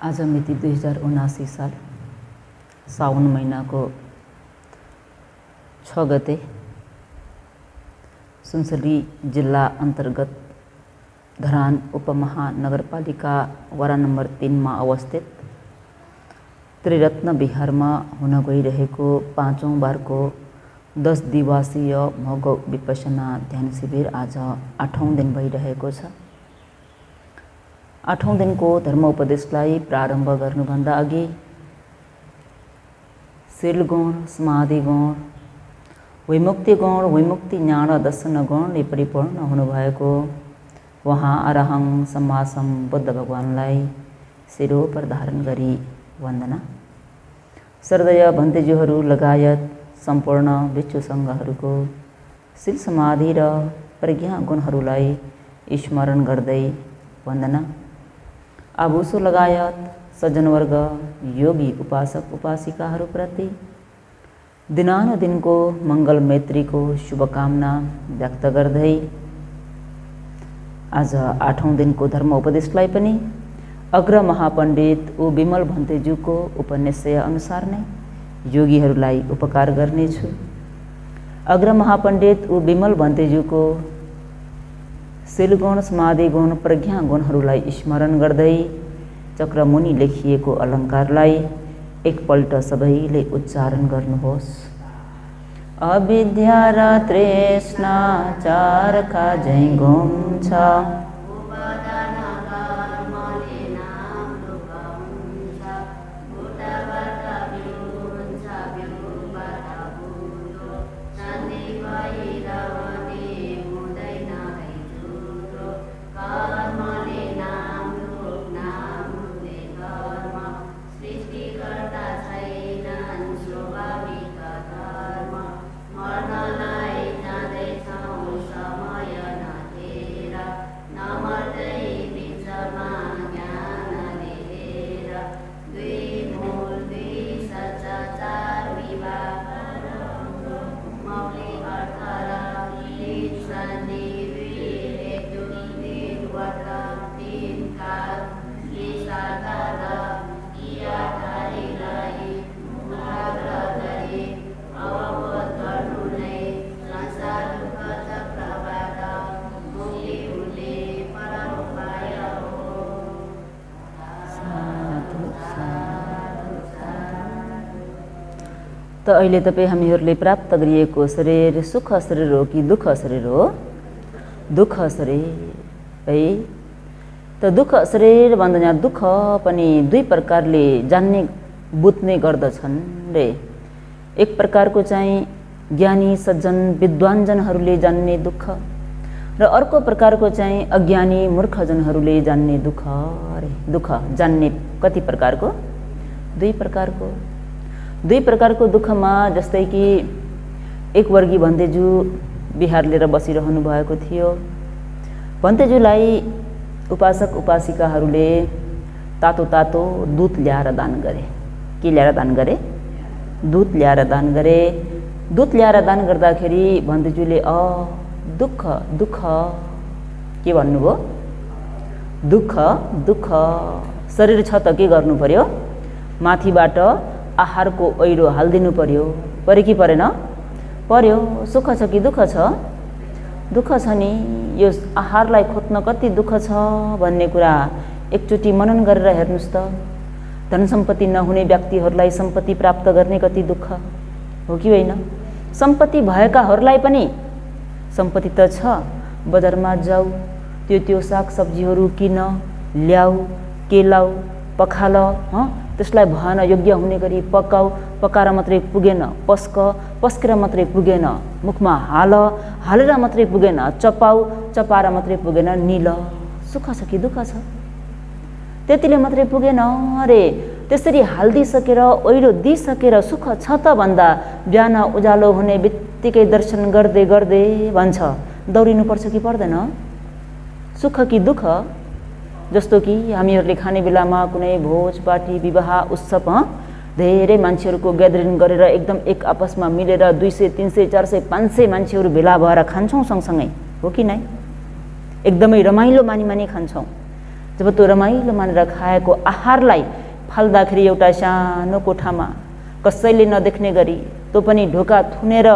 आज मिति 2079 साल साउन महिनाको 6 गते सुनसरी जिल्ला अन्तर्गत धरान उपमहानगरपालिका वडा नम्बर 3 मा अवस्थित त्रिरत्न विहारमा हुन गइरहेको 5औं बारको 10 दिवसीय मगौ विपसना ध्यान शिविर आज 8औं दिन भइरहेको छ। 8औं दिनको धर्म उपदेशलाई प्रारम्भ गर्नुभन्दा अघि शीलगुण, समाधिगुण, विमुक्तिगुण, विमुक्ति ज्ञान दर्शन गुणले परिपूर्ण हुनुभएको वहाँ अरहं सम्मा सम्बुद्ध भगवानलाई शिरोपर धारण गरी वन्दना। श्रद्धेय भन्तेज्यूहरू लगायत सम्पूर्ण विश्व सङ्घहरूको शील समाधि र प्रज्ञा गुणहरूलाई स्मरण गर्दै वन्दना। आभूषो लगायत सज्जनवर्ग योगी उपासक उपासिकाहरूप्रति दिनानुदिनको मङ्गल मैत्रीको शुभकामना व्यक्त गर्दै आज 8औं दिनको धर्म उपदेशलाई पनि अग्र महापण्डित उ विमल भन्तेज्यूको उपन्यासय अनुसार नै योगीहरूलाई उपकार गर्नेछु। अग्र महापण्डित उ विमल भन्तेज्यूको शीलगुण, समाधि गुण, प्रज्ञा गुणहरूलाई स्मरण गर्दै चक्रमुनि लेखिएको अलङ्कारलाई एकपल्ट सबैले उच्चारण गर्नुहोस्। अविद्या र तृष्णा चारका झैँ घुम्छ, त अहिले तपाईँ हामीहरूले प्राप्त गरिएको शरीर सुख शरीर हो कि दुःख शरीर हो? दुःख शरीर है। त दुःख शरीर भन्दा यहाँ दुःख पनि दुई प्रकारले जान्ने बुझ्ने गर्दछन् रे। एक प्रकारको चाहिँ ज्ञानी सज्जन विद्वानजनहरूले जान्ने दुःख र अर्को प्रकारको चाहिँ अज्ञानी मूर्खजनहरूले जान्ने दुःख रे। दुःख जान्ने कति प्रकारको? दुई प्रकारको दुःखमा जस्तै कि एक वर्गी भन्तेज्यू बिहार लिएर बसिरहनु भएको थियो। भन्तेज्यूलाई उपासक उपासिकाहरूले तातो तातो दुध ल्याएर दान गरे। के ल्याएर दान गरे? दुध ल्याएर दान गरे। दुध ल्याएर दान गर्दाखेरि भन्तेज्यूले दुःख दुःख के भन्नुभयो? दुःख दुःख शरीर छ त के गर्नु पर्यो? माथिबाट आहारको ऐरो हालिदिनु पर्यो कि परेन? पर्यो। सुख छ कि दुःख छ? दुःख छ नि। यो आहारलाई खोज्न कति दुःख छ भन्ने कुरा एकचोटि मनन गरेर हेर्नुहोस् त। धन सम्पत्ति नहुने व्यक्तिहरूलाई सम्पत्ति प्राप्त गर्ने कति दुःख हो कि होइन? सम्पत्ति भएकाहरूलाई पनि सम्पत्ति त छ, बजारमा जाऊ, त्यो सागसब्जीहरू किन, ल्याऊ, केलाऊ, पखाल, त्यसलाई भएन योग्य हुने गरी पकाऊ, पकाएर मात्रै पुगेन पस्केर मात्रै पुगेन, मुखमा हालेर मात्रै पुगेन, चपाऊ, चपाएर मात्रै पुगेन, निल। सुख छ कि दुःख छ? त्यतिले मात्रै पुगेन अरे। त्यसरी हालिदिइसकेर ऐरो दिइसकेर सुख छ त भन्दा बिहान उज्यालो हुने बित्तिकै दर्शन गर्दै गर्दै भन्छ दौडिनुपर्छ कि पर्दैन? सुख कि दुःख? जस्तो कि हामीहरूले खाने बेलामा कुनै भोज पार्टी विवाह उत्सव धेरै मान्छेहरूको ग्यादरिङ गरेर एकदम एक आपसमा मिलेर 200 300 400 500 मान्छेहरू भेला भएर खान्छौँ सँगसँगै, हो कि नै? एकदमै रमाइलो मानी खान्छौँ। जब त्यो रमाइलो मानेर खाएको आहारलाई फाल्दाखेरि एउटा सानो कोठामा कसैले नदेख्ने गरी त्यो पनि ढोका थुनेर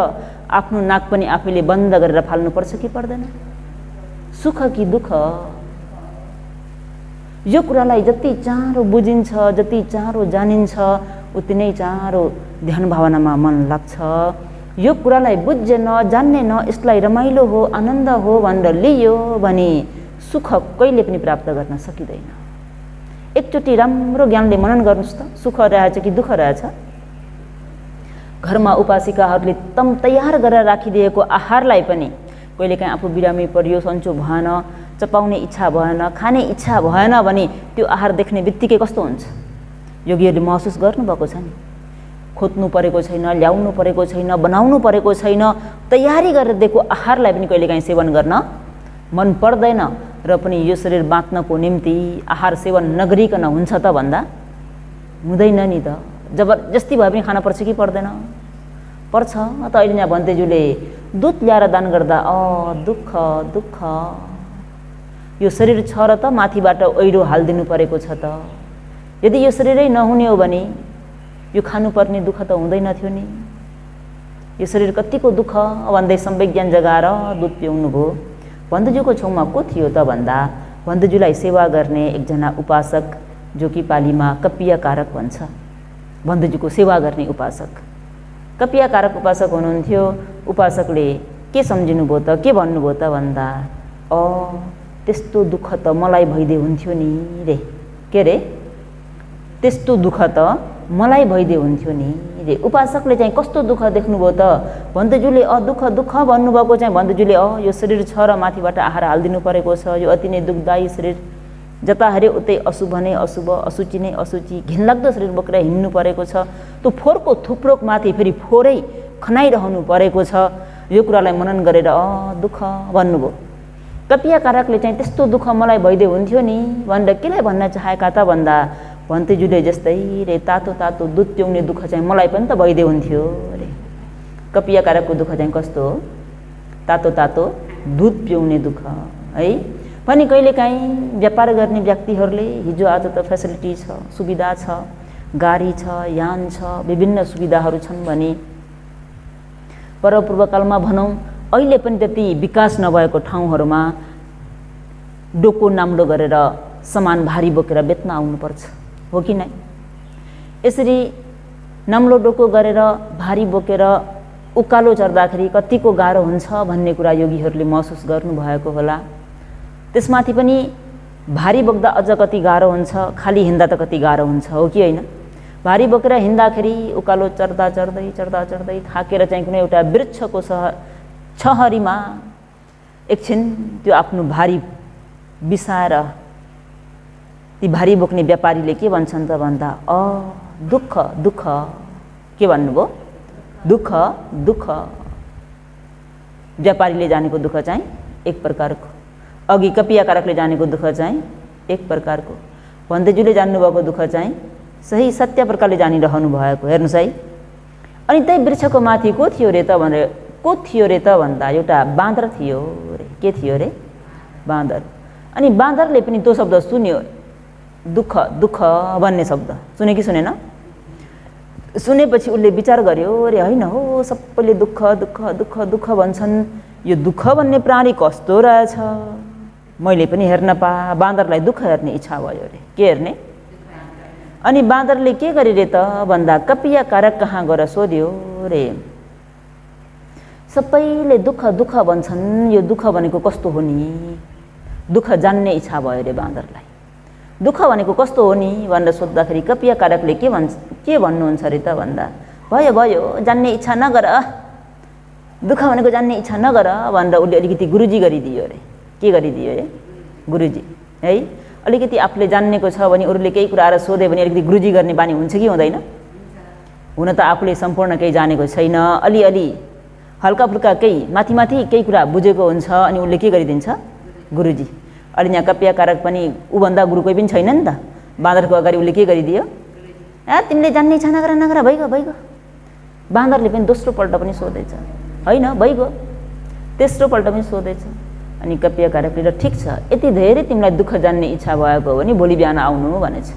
आफ्नो नाक पनि आफैले बन्द गरेर फाल्नुपर्छ कि पर्दैन? सुख कि दुःख? यो कुरालाई जति चाँडो बुझिन्छ, जति चाँडो जानिन्छ, उति नै चाँडो ध्यान भावनामा मन लाग्छ। यो कुरालाई बुझेन, जान्ने न, यसलाई रमाइलो हो, आनन्द हो भनेर लियो भने सुख कहिले पनि प्राप्त गर्न सकिँदैन। एकचोटि राम्रो ज्ञानले मनन गर्नुहोस् त, सुख रहेछ कि दुःख रहेछ? घरमा उपासिकाहरूले तम तयार गरेर राखिदिएको आहारलाई पनि कहिलेकाहीँ आफू बिरामी परियो, सन्चो भएन, चपाउने इच्छा भएन, खाने इच्छा भएन भने त्यो आहार देख्ने बित्तिकै कस्तो हुन्छ? योगीहरूले महसुस गर्नुभएको छ नि। खोज्नु परेको छैन, ल्याउनु परेको छैन, बनाउनु परेको छैन, तयारी गरेर दिएको आहारलाई पनि कहिलेकाहीँ सेवन गर्न मन पर्दैन। र पनि यो शरीर बाँच्नको निम्ति आहार सेवन नगरिकन हुन्छ त भन्दा हुँदैन नि त। जबरजस्ती भए पनि खान पर्छ कि पर्दैन? पर्छ। त अहिले यहाँ भन्तेज्यूले दुध ल्याएर दान गर्दा दुःख दुःख, यो शरीर छ र त माथिबाट ओइरो हालिदिनु परेको छ त। यदि यो शरीरै नहुने हो भने यो खानुपर्ने दुःख त हुँदैन थियो नि। यो शरीर कतिको दुःख भन्दै सम्वेक ज्ञान जगाएर दुध पिउनु भयो। भन्तेज्यूको छेउमा को थियो त भन्दा भन्तेज्यूलाई सेवा गर्ने एकजना उपासक, जो कि पालीमा कपियाकारक भन्छ। भन्तेज्यूको सेवा गर्ने उपासक, कपियाकारक उपासक हुनुहुन्थ्यो। उपासकले के सम्झिनुभयो त, के भन्नुभयो त भन्दा त्यस्तो दुःख त मलाई भइदिए हुन्थ्यो नि रे। के रे? त्यस्तो दुःख त मलाई भइदिए हुन्थ्यो नि रे। उपासकले चाहिँ कस्तो दुःख देख्नुभयो त? भन्तेज्यूले दुःख दुःख भन्नुभएको चाहिँ भन्तेज्यूले यो शरीर छ र माथिबाट आहार हालिदिनु परेको छ, यो अति नै दुःखदायी शरीर, जता हेऱ्यो उतै अशुभ नै अशुभ, अशुचि नै अशुचि, घिनलाग्दो शरीर बोकेर हिँड्नु परेको छ। त्यो फोहोरको थुप्रोक माथि फेरि फोहोरै खनाइरहनु परेको छ। यो कुरालाई मनन गरेर दुःख भन्नुभयो। कपियाकारकले चाहिँ त्यस्तो दुःख मलाई भइदिए हुन्थ्यो नि भनेर केलाई भन्न चाहेका त भन्दा भन्तेज्यूले जस्तै रे तातो तातो दुध पिउने दुःख चाहिँ मलाई पनि त भइदिए हुन्थ्यो रे। कपियाकारकको दुःख चाहिँ कस्तो हो? तातो तातो दुध पिउने दुःख है। पनि कहिलेकाहीँ व्यापार गर्ने व्यक्तिहरूले हिजो आज त फेसिलिटी छ, सुविधा छ, गाडी छ, यान छ, विभिन्न सुविधाहरू छन् भने पूर्वकालमा भनौँ अहिले पनि त्यति विकास नभएको ठाउँहरूमा डोको नाम्लो गरेर सामान भारी बोकेर बेच्न आउनुपर्छ, हो कि नै? यसरी नाम्लो डोको गरेर भारी बोकेर उकालो चढ्दाखेरि कतिको गाह्रो हुन्छ भन्ने कुरा योगीहरूले महसुस गर्नुभएको होला। त्यसमाथि पनि भारी बोक्दा अझ कति गाह्रो हुन्छ, खाली हिँड्दा त कति गाह्रो हुन्छ, हो कि होइन? भारी बोकेर हिँड्दाखेरि उकालो चढ्दा चढ्दै चढ्दा चढ्दै थाकेर चाहिँ कुनै एउटा वृक्षको छहरीमा एकछिन त्यो आफ्नो भारी बिसाएर ती भारी बोक्ने व्यापारीले के भन्छन् त भन्दा दुःख दुःख। के भन्नुभयो? दुःख दुःख। व्यापारीले जानेको दुःख चाहिँ एक प्रकारको, अघि कपियाकारकले जानेको दुःख चाहिँ एक प्रकारको, भन्तेज्यूले जान्नुभएको दुःख चाहिँ सही सत्य प्रकारले जानिरहनु भएको। हेर्नुहोस् है। अनि त्यही वृक्षको माथि को थियो रे त भनेर, को थियो रे त भन्दा एउटा बाँदर थियो रे। के थियो रे? बाँदर। अनि बाँदरले पनि त्यो शब्द सुन्यो, दुःख दुःख भन्ने शब्द सुने कि सुनेन? सुनेपछि उसले विचार गर्यो, अरे होइन हो, सबैले दुःख दुःख दुःख दुःख भन्छन्, यो दुःख भन्ने प्राणी कस्तो रहेछ, मैले पनि हेर्न बाँदरलाई दुःख हेर्ने इच्छा भयो रे। के हेर्ने? अनि बाँदरले के गरे रे त भन्दा कपियाकारक कहाँ गएर सोध्यो रे, सबैले दुःख दुःख भन्छन्, यो दुःख भनेको कस्तो हो नि? दुःख जान्ने इच्छा भयो रे बाँदरलाई। दुःख भनेको कस्तो हो नि भनेर सोद्धाखेरि कपियाकारकले के भन्नुहुन्छ अरे त भन्दा भयो भयो जान्ने इच्छा नगर, दुःख भनेको जान्ने इच्छा नगर भनेर उसले अलिकति गुरुजी गरिदियो अरे। के गरिदियो अरे? गुरुजी है। अलिकति आफूले जान्नेको छ भने अरूले केही कुराहरू सोध्यो भने अलिकति गुरुजी गर्ने बानी हुन्छ कि हुँदैन? हुन त आफूले सम्पूर्ण केही जानेको छैन, अलिअलि हल्का फुल्का केही माथि माथि केही कुरा बुझेको हुन्छ, अनि उसले के गरिदिन्छ? गुरुजी। अहिले यहाँ कपियाकारक पनि ऊभन्दा गुरु कोही पनि छैन नि त। बाँदरको अगाडि उसले के गरिदियो? तिमीले जान्ने इच्छा नगर नगर, भइगयो भइगयो। बाँदरले पनि दोस्रो पल्ट पनि सोधेछ, होइन भइगयो। तेस्रो पल्ट पनि सोधेछ। अनि कपिया कारकले र ठिक छ यति धेरै तिमीलाई दुःख जान्ने इच्छा भएको हो भने भोलि बिहान आउनु भनेछ।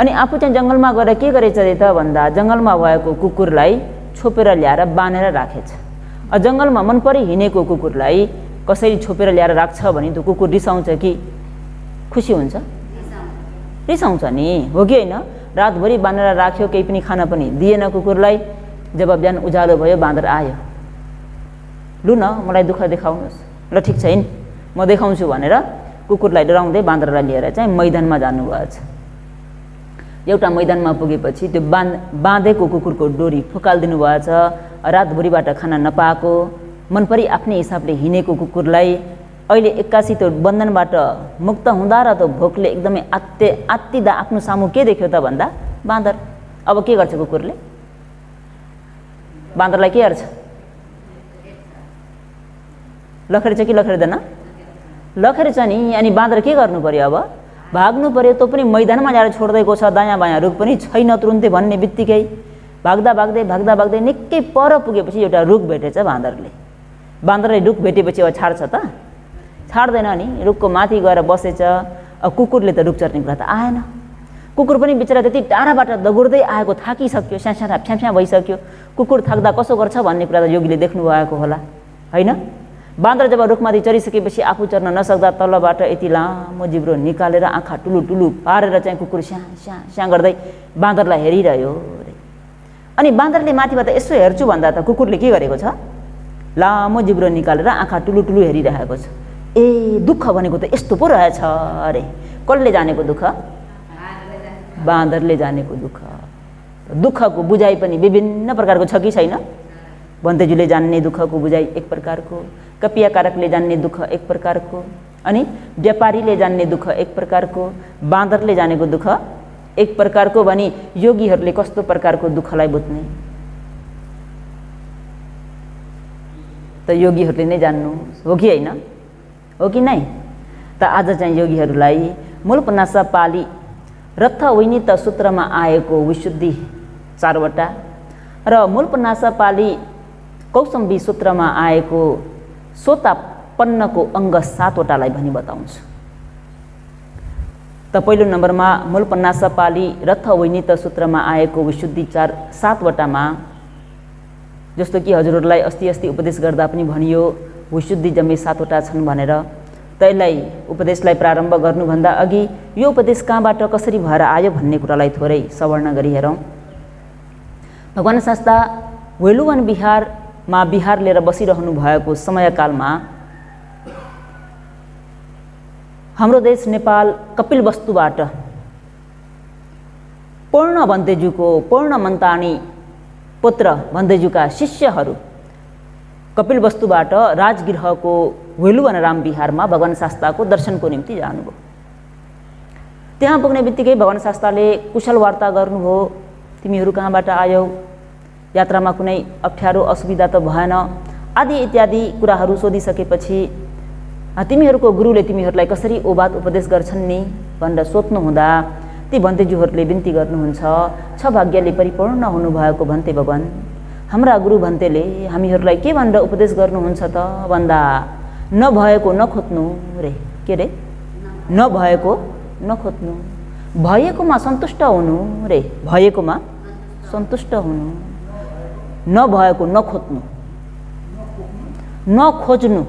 अनि आफू चाहिँ जङ्गलमा गएर के गरेछ अरे त भन्दा जङ्गलमा भएको कुकुरलाई छोपेर ल्याएर बाँधेर राखेछ। जङ्गलमा मन परि हिँडेको कुकुरलाई कसरी छोपेर ल्याएर राख्छ भने त्यो कुकुर रिसाउँछ कि खुसी हुन्छ? रिसाउँछ नि, हो कि होइन? रातभरि बाँधेर राख्यो, केही पनि खान पनि दिएन कुकुरलाई। जब बिहान उज्यालो भयो बाँदर आयो, लु न मलाई दुःख देखाउनुहोस्, ल ठिक छ हिँड म देखाउँछु भनेर कुकुरलाई डराउँदै बाँदरलाई लिएर चाहिँ मैदानमा जानुभएछ। एउटा मैदानमा पुगेपछि त्यो बाँधेको कुकुरको डोरी फुकालिदिनु भएछ। रातभरिबाट खाना नपाएको मनपरी आफ्नै हिसाबले हिँडेको कुकुरलाई अहिले एक्कासी त्यो बन्धनबाट मुक्त हुँदा र त्यो भोकले एकदमै आत्तिँदा आफ्नो सामु के देख्यो त भन्दा बाँदर। अब के गर्छ कुकुरले? बाँदरलाई के गर्छ? लखेर्छ कि लखेर्दैन? लखेर्छ नि। अनि बाँदर के गर्नु पर्यो? अब भाग्नु पर्यो। त्यो पनि मैदानमा ल्याएर छोडिदिएको छ, दायाँ बायाँ रुख पनि छैन तुरुन्तै भन्ने बित्तिकै भाग्दा भाग्दै निकै पर पुगेपछि एउटा रुख भेटेछ बाँदरले। बाँदरले रुख भेटेपछि अब छाड्छ त? छाड्दैन नि, रुखको माथि गएर बसेछ। अब कुकुरले त रुख चर्ने कुरा त आएन। कुकुर पनि बिचरा त्यति टाढाबाट दगुर्दै आएको थाकिसक्यो, स्यास्याँ फ्याँ भइसक्यो। कुकुर थाक्दा कसो गर्छ भन्ने कुरा त योगीले देख्नु भएको होला होइन? बाँदर जब रुखमाथि चढिसकेपछि आफू चढ्न नसक्दा तलबाट यति लामो जिब्रो निकालेर आँखा टुलु पारेर चाहिँ कुकुर स्याँ गर्दै बाँदरलाई हेरिरह्यो अरे। अनि बाँदरले माथिबाट यसो हेर्छु भन्दा त कुकुरले के गरेको छ? लामो जिब्रो निकालेर आँखा टुलु हेरिरहेको छ। ए दुःख भनेको त यस्तो पो रहेछ अरे। कसले जानेको दुःख? बाँदरले जानेको दुःख। दुःखको बुझाइ पनि विभिन्न प्रकारको छ कि छैन? भन्तेजुले जान्ने दुःखको बुझाइ एक प्रकारको, कपिया कारकले जान्ने दुःख एक प्रकारको, अनि व्यापारीले जान्ने दुःख एक प्रकारको, बाँदरले जानेको दुःख एक प्रकारको। भनी योगीहरूले कस्तो प्रकारको दुःखलाई बुझ्ने त योगीहरूले नै जान्नु, हो कि होइन? हो कि नै? त आज चाहिँ योगीहरूलाई मूलपनासा पाली रथ विनित सूत्रमा आएको विशुद्धि 4वटा र मूलपनासा पाली कौसम्बी सूत्रमा आएको सोतापन्नको अङ्ग 7वटालाई भनी बताउँछु। त पहिलो नम्बरमा मूलपनासा पाली रथ विनित सूत्रमा आएको विशुद्धि 7वटामा जस्तो कि हजुरहरूलाई अस्ति उपदेश गर्दा पनि भनियो विशुद्धि जम्मै 7वटा छन् भनेर। त यसलाई उपदेशलाई प्रारम्भ गर्नुभन्दा अघि यो उपदेश कहाँबाट कसरी भएर आयो भन्ने कुरालाई थोरै सवर्ण गरी हेरौँ। भगवान शास्ता वेलुवन बिहारमा बिहार लिएर बसिरहनु भएको समयकालमा हाम्रो देश नेपाल कपिलवस्तुबाट पूर्ण भन्तेजुको पूर्ण मन्तानी पुत्र भन्तेजुका शिष्यहरू कपिलवस्तुबाट राजगृहको वेलुवन राम बिहारमा भगवान शास्ताको दर्शनको निम्ति जानुभयो। त्यहाँ पुग्ने बित्तिकै भगवान शास्ताले कुशल वार्ता गर्नुभयो, तिमीहरू कहाँबाट आयौ, यात्रामा कुनै अप्ठ्यारो असुविधा त भएन आदि इत्यादि कुराहरू सोधिसकेपछि तिमीहरूको गुरुले तिमीहरूलाई कसरी ओबाद उपदेश गर्छन् नि भनेर सोध्नुहुँदा ती भन्तेजुहरूले बिन्ती गर्नुहुन्छ, छ भाग्यले परिपूर्ण हुनुभएको भन्ते भगवान, हाम्रा गुरु भन्तेले हामीहरूलाई के भनेर उपदेश गर्नुहुन्छ त भन्दा नभएको नखोज्नु रे। के रे? नभएको नखोज्नु, भएकोमा सन्तुष्ट हुनु रे। भएकोमा सन्तुष्ट हुनु, नभएको नखोज्नु, नखोज्नु,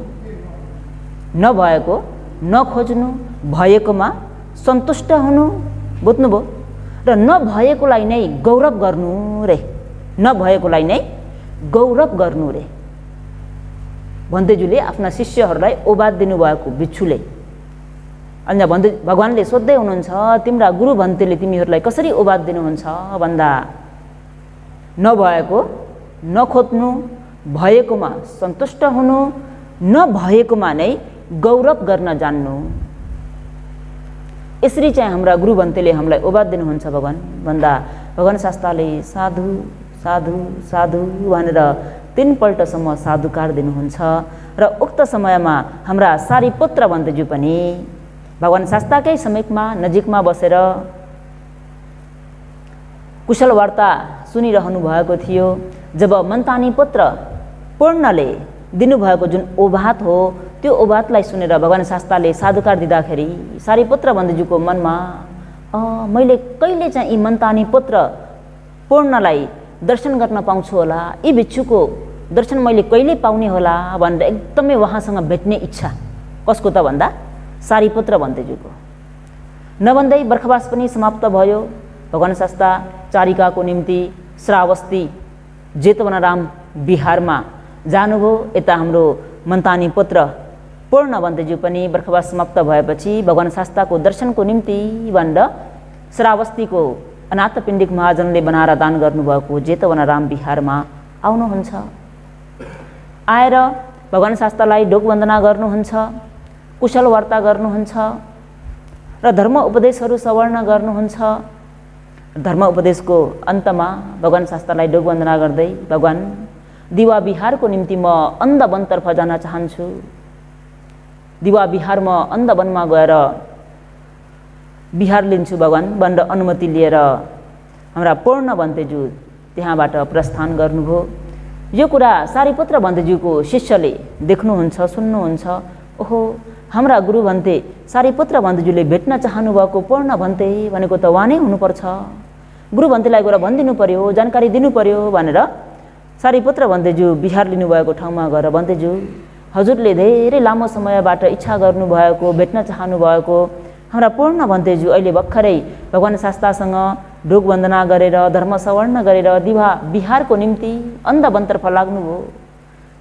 नभएको नखोज्नु, भएकोमा सन्तुष्ट हुनु, बुझ्नुभयो? र नभएकोलाई नै गौरव गर्नु रे। नभएकोलाई नै गौरव गर्नु रे। भन्तेजुले आफ्ना शिष्यहरूलाई ओबाद दिनुभएको बिच्छुले। अन्य भगवानले सोध्दै हुनुहुन्छ, तिम्रा गुरु भन्तेले तिमीहरूलाई कसरी ओबाद दिनुहुन्छ भन्दा नभएको नखोज्नु, भएकोमा सन्तुष्ट हुनु, नभएकोमा नै गौरव गर्न जान्नु। यसरी चाहिँ हाम्रा गुरु भन्तेले हामीलाई ओबाद दिनुहुन्छ भगवान भन्दा भगवान शास्ताले साधु साधु साधु भनेर 3 पल्टसम्म साधुकार दिनुहुन्छ। र उक्त समयमा हाम्रा सारीपुत्र भन्तेजु पनि भगवान शास्ताकै समीपमा नजिकमा बसेर कुशल वार्ता सुनिरहनु भएको थियो। जब मन्तानी पुत्र पूर्णले दिनुभएको जुन ओबाद हो त्यो ओबातलाई सुनेर भगवान शास्ताले साधुकार दिँदाखेरि सारीपुत्र बन्धुज्यूको मनमा मैले कहिले चाहिँ यी मन्तानी पुत्र पूर्णलाई दर्शन गर्न पाउँछु होला, यी भिक्षुको दर्शन मैले कहिले पाउने होला भनेर एकदमै उहाँसँग भेट्ने इच्छा। कसको त भन्दा सारीपुत्र बन्धुज्यूको। नभन्दै बर्खवास पनि समाप्त भयो। भगवान शास्ता चारिकाको निम्ति श्रावस्ती जेतवनराम बिहारमा जानुभयो। यता हाम्रो मन्तानी पुत्र पूर्ण बन्धुज्यू पनि बर्खवास समाप्त भएपछि भगवान शास्ताको दर्शनको निम्ति भनेर श्रावस्तीको अनाथपिण्डिक महाजनले बनाएर दान गर्नुभएको जेतवनराम बिहारमा आउनुहुन्छ। आएर भगवान शास्तालाई ढोक वन्दना गर्नुहुन्छ, कुशल वार्ता गर्नुहुन्छ र धर्म उपदेशहरू सवर्ण गर्नुहुन्छ। धर्म उपदेशको अन्तमा भगवान शास्तालाई ढोक वन्दना गर्दै, भगवान दिवा बिहारको निम्ति म अन्धवनतर्फ जान चाहन्छु। दिवा बिहारमा अन्धवनमा गएर बिहार लिन्छु भगवान भनेर अनुमति लिएर हाम्रा पूर्ण बन्तेज्यू त्यहाँबाट प्रस्थान गर्नुभयो। यो कुरा सारीपुत्र बन्तेज्यूको शिष्यले देख्नुहुन्छ, सुन्नुहुन्छ। ओहो, हाम्रा गुरु भन्ते सारीपुत्र बन्तेज्यूले भेट्न चाहनुभएको पूर्ण भन्ते भनेको त उहाँ नै हुनुपर्छ, गुरु भन्तेलाई गएर भनिदिनु पर्यो, जानकारी दिनु पर्यो भनेर सारीपुत्र बन्तेज्यू बिहार लिनुभएको ठाउँमा गएर, बन्तेज्यू हजुरले धेरै लामो समयबाट इच्छा गर्नुभएको, भेट्न चाहनुभएको हाम्रा पूर्ण बन्तेज्यू अहिले भर्खरै भगवान शास्तासँग ढोक वन्दना गरेर, धर्म सवर्ण गरेर दिवा बिहारको निम्ति अन्धवनतर्फ लाग्नुभयो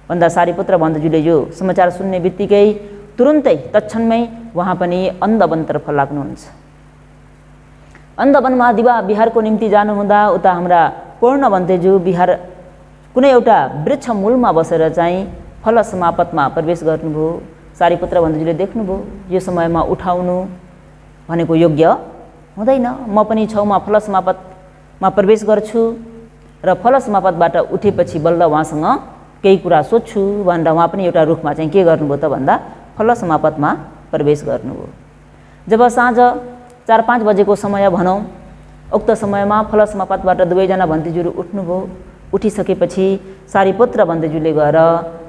भन्दा सारीपुत्र बन्तेज्यूले यो समाचार सुन्ने बित्तिकै तुरुन्तै तत्क्षणमै उहाँ पनि अन्धवनतर्फ लाग्नुहुन्छ। अन्धवनमा दिवा बिहारको निम्ति जानुहुँदा उता हाम्रा पूर्ण बन्तेज्यू बिहार कुनै एउटा वृक्ष मूलमा बसेर चाहिँ फल समापतमा प्रवेश गर्नुभयो। सारीपुत्र बन्धुज्यूले देख्नुभयो यो समयमा उठाउनु भनेको योग्य हुँदैन, म पनि छेउमा फल समापतमा प्रवेश गर्छु र फल समापतबाट उठेपछि बल्ल उहाँसँग केही कुरा सोध्छु भनेर उहाँ पनि एउटा रुखमा चाहिँ के गर्नुभयो त भन्दा फल समापतमा प्रवेश गर्नुभयो। जब साँझ 4-5 बजेको समय भनौँ, उक्त समयमा फल समापतबाट दुवैजना बन्धुज्यूहरू उठ्नुभयो। उठिसकेपछि सारीपुत्र बन्धुज्यूले गएर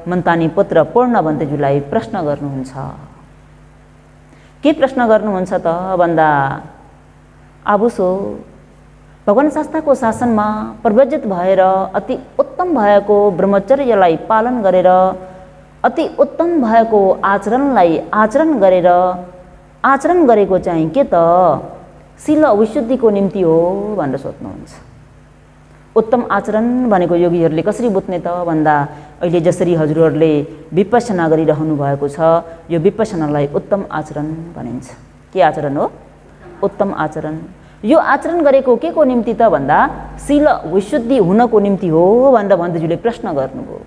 मन्तानी पुत्र पूर्ण बन्धुज्यूलाई प्रश्न गर्नुहुन्छ। के प्रश्न गर्नुहुन्छ त भन्दा, आबुसो भगवान शास्ताको शासनमा प्रव्रजित भएर अति उत्तम भएको ब्रह्मचर्यलाई पालन गरेर, अति उत्तम भएको आचरणलाई आचरण गरेको चाहिँ के त शील विशुद्धिको निम्ति हो भनेर सोध्नुहुन्छ। उत्तम आचरण भनेको योगीहरूले कसरी बुझ्ने त भन्दा, अहिले जसरी हजुरहरूले विपश्यना गरिरहनु भएको छ, यो विपश्यनालाई उत्तम आचरण भनिन्छ। के आचरण हो? उत्तम आचरण। यो आचरण गरेको के को निम्ति त भन्दा शील विशुद्धि हुनको निम्ति हो भनेर बन्धुज्यूले प्रश्न गर्नुभयो।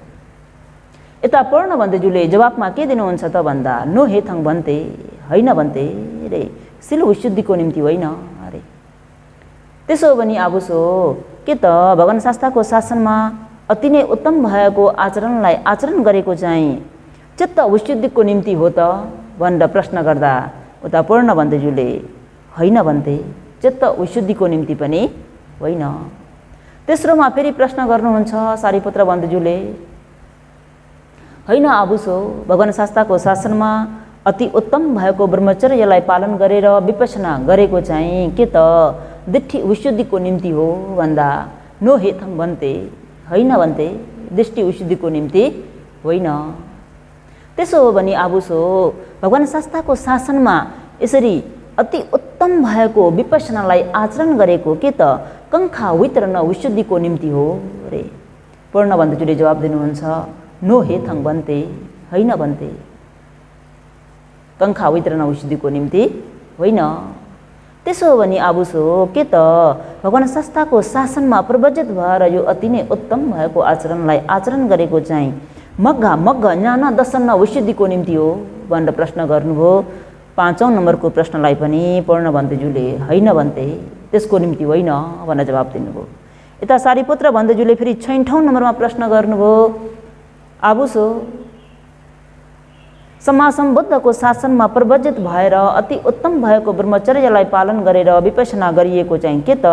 यता पूर्ण बन्धुज्यूले जवाफमा के दिनुहुन्छ त भन्दा, नो हे थङ भन्ते, होइन भन्ते रे, शील विशुद्धिको निम्ति होइन अरे। त्यसो हो भने आबुसो के त भगवान शास्ताको शासनमा अति नै उत्तम भएको आचरणलाई आचरण गरेको चाहिँ चित्त विशुद्धिको निम्ति हो त भनेर प्रश्न गर्दा उता पूर्ण बन्धुज्यूले होइन भन्थे, चित्त विशुद्धिको निम्ति पनि होइन। तेस्रोमा फेरि प्रश्न गर्नुहुन्छ सारीपुत्र बन्धुज्यूले, होइन आबुसो भगवान शास्ताको शासनमा अति उत्तम भएको ब्रह्मचर्यलाई पालन गरेर विपश्यना गरेको चाहिँ के त दिट्ठी विशुद्धिको निम्ति हो भन्दा, नो हेथम भन्ते, होइन भन्ते, दृष्टि विशुद्धिको निम्ति होइन। त्यसो हो भने आबुसो भगवान शास्ताको शासनमा यसरी अति उत्तम भएको विपश्यनालाई आचरण गरेको के त कङ्खा वितरण विशुद्धिको निम्ति हो रे। पूर्ण बन्धुज्यूले जवाब दिनुहुन्छ, नो हे थङ भन्ते, होइन भन्ते, कङ्खा वितरण विशुद्धिको निम्ति होइन। त्यसो हो भने आबुसो के त भगवान शास्ताको शासनमा प्रव्रजित भएर यो अति नै उत्तम भएको आचरणलाई आचरण गरेको चाहिँ मग्घ ज्ञान दर्शन विशुद्धिको निम्ति हो भनेर प्रश्न गर्नुभयो। 5औं नम्बरको प्रश्नलाई पनि पूर्ण बन्धुज्यूले होइन भन्ते, त्यसको निम्ति होइन भनेर जवाब दिनुभयो। यता सारीपुत्र बन्धुज्यूले फेरि 6औं नम्बरमा प्रश्न गर्नुभयो, आबुसो समासम बुद्धको शासनमा प्रव्रजित भएर अति उत्तम भएको ब्रह्मचर्यलाई पालन गरेर विपश्यना गरिएको चाहिँ के त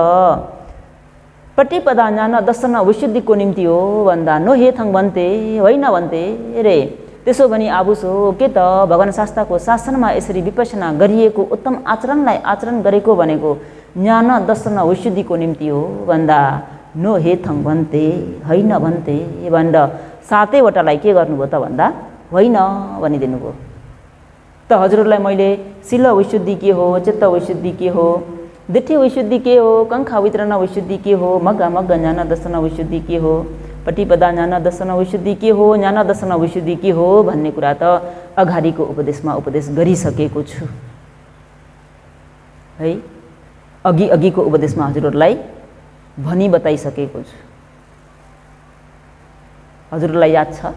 प्रतिपदा ज्ञान दर्शन विशुद्धिको निम्ति हो भन्दा, नो हे थङ भन्ते, होइन भन्ते रे, त्यसो भने आबुस हो के त भगवान शास्त्रको शासनमा यसरी विपसना गरिएको उत्तम आचरणलाई आचरण गरेको भनेको ज्ञान दर्शन विशुद्धिको निम्ति हो भन्दा नो हे थङ भन्थे होइन भन्थे भनेर 7वटालाई के गर्नुभयो त भन्दा होइन भनिदिनु भयो। त हजुरहरूलाई मैले शील विशुद्धि के हो, चित्त विशुद्धि के हो, दिठ्ठी विशुद्धि के हो, कंखा वितरण विशुद्धि के हो, मग्गा मग्गा ज्ञान दर्शन विशुद्धि के हो, पटिपदा ज्ञान दर्शन विशुद्धि के हो, ज्ञान दर्शन विशुद्धि के हो भन्ने कुरा त अगाडिको उपदेशमा उपदेश गरिसकेको छु है। अघिको उपदेशमा हजुरहरूलाई भनी बताइसकेको छु। हजुरहरूलाई याद छ?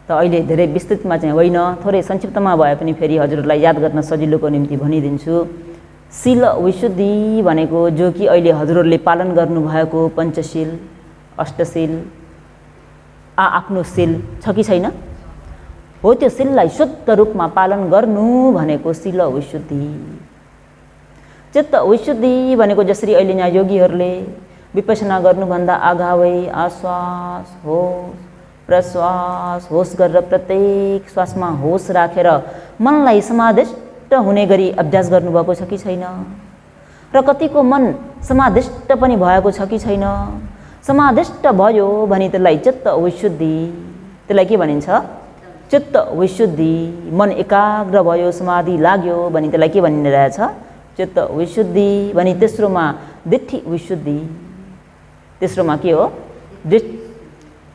त अहिले धेरै विस्तृतमा चाहिँ होइन, थोरै संक्षिप्तमा भए पनि फेरि हजुरहरूलाई याद गर्न सजिलोको निम्ति भनिदिन्छु। शील विशुद्धि भनेको जो कि अहिले हजुरहरूले पालन गर्नुभएको पञ्चशील अष्टशील आफ्नो शील छ कि छैन हो, त्यो शीललाई शुद्ध रूपमा पालन गर्नु भनेको शील विशुद्धि। चित्त विशुद्धि भनेको जसरी अहिले यहाँ योगीहरूले विपसना गर्नुभन्दा अगावै आश्वास होस प्रश्वास होस गरेर प्रत्येक श्वासमा होस राखेर मनलाई समाधिष्ट हुने गरी अभ्यास गर्नुभएको छ कि छैन, र कतिको मन समाधिष्ट पनि भएको छ कि छैन। समाधिष्ट भयो भने त्यसलाई चित्त विशुद्धि, त्यसलाई के भनिन्छ? चित्त विशुद्धि। मन एकाग्र भयो समाधि लाग्यो भने त्यसलाई के भनिरहेछ? चित्त विशुद्धि। भने तेस्रोमा दिठ्ठी विशुद्धि। तेस्रोमा के हो?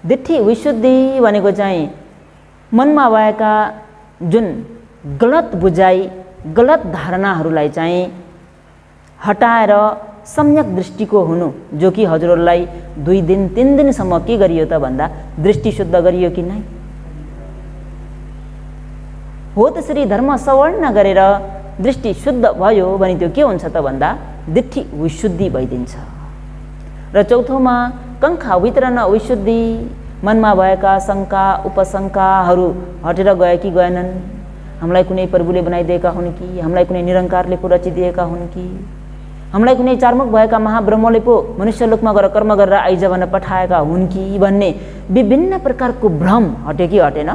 दिठ्ठी विशुद्धि भनेको चाहिँ मनमा भएका जुन गलत बुझाइ गलत धारणाहरूलाई चाहिँ हटाएर सम्यक दृष्टिको हुनु, जो कि हजुरहरूलाई 2 दिन 3 दिनसम्म के गरियो त भन्दा दृष्टि शुद्ध गरियो कि नै हो। त्यसरी धर्म सवर्ण गरेर दृष्टि शुद्ध भयो भने त्यो के हुन्छ त भन्दा दिठ्ठी विशुद्धि भइदिन्छ। र चौथोमा कंखा वितरण विशुद्धि। मनमा भएका शङ्का उपशङ्काहरू हटेर गए कि गएनन्? हामीलाई कुनै प्रभुले बनाइदिएका हुन् कि, हामीलाई कुनै निरङ्कारले पो रचिदिएका हुन् कि, हामीलाई कुनै चारमुख भएका महाब्रह्मले पो मनुष्यलोकमा गएर कर्म गरेर आइज भनेर पठाएका हुन् कि भन्ने विभिन्न प्रकारको भ्रम हट्यो कि हटेन?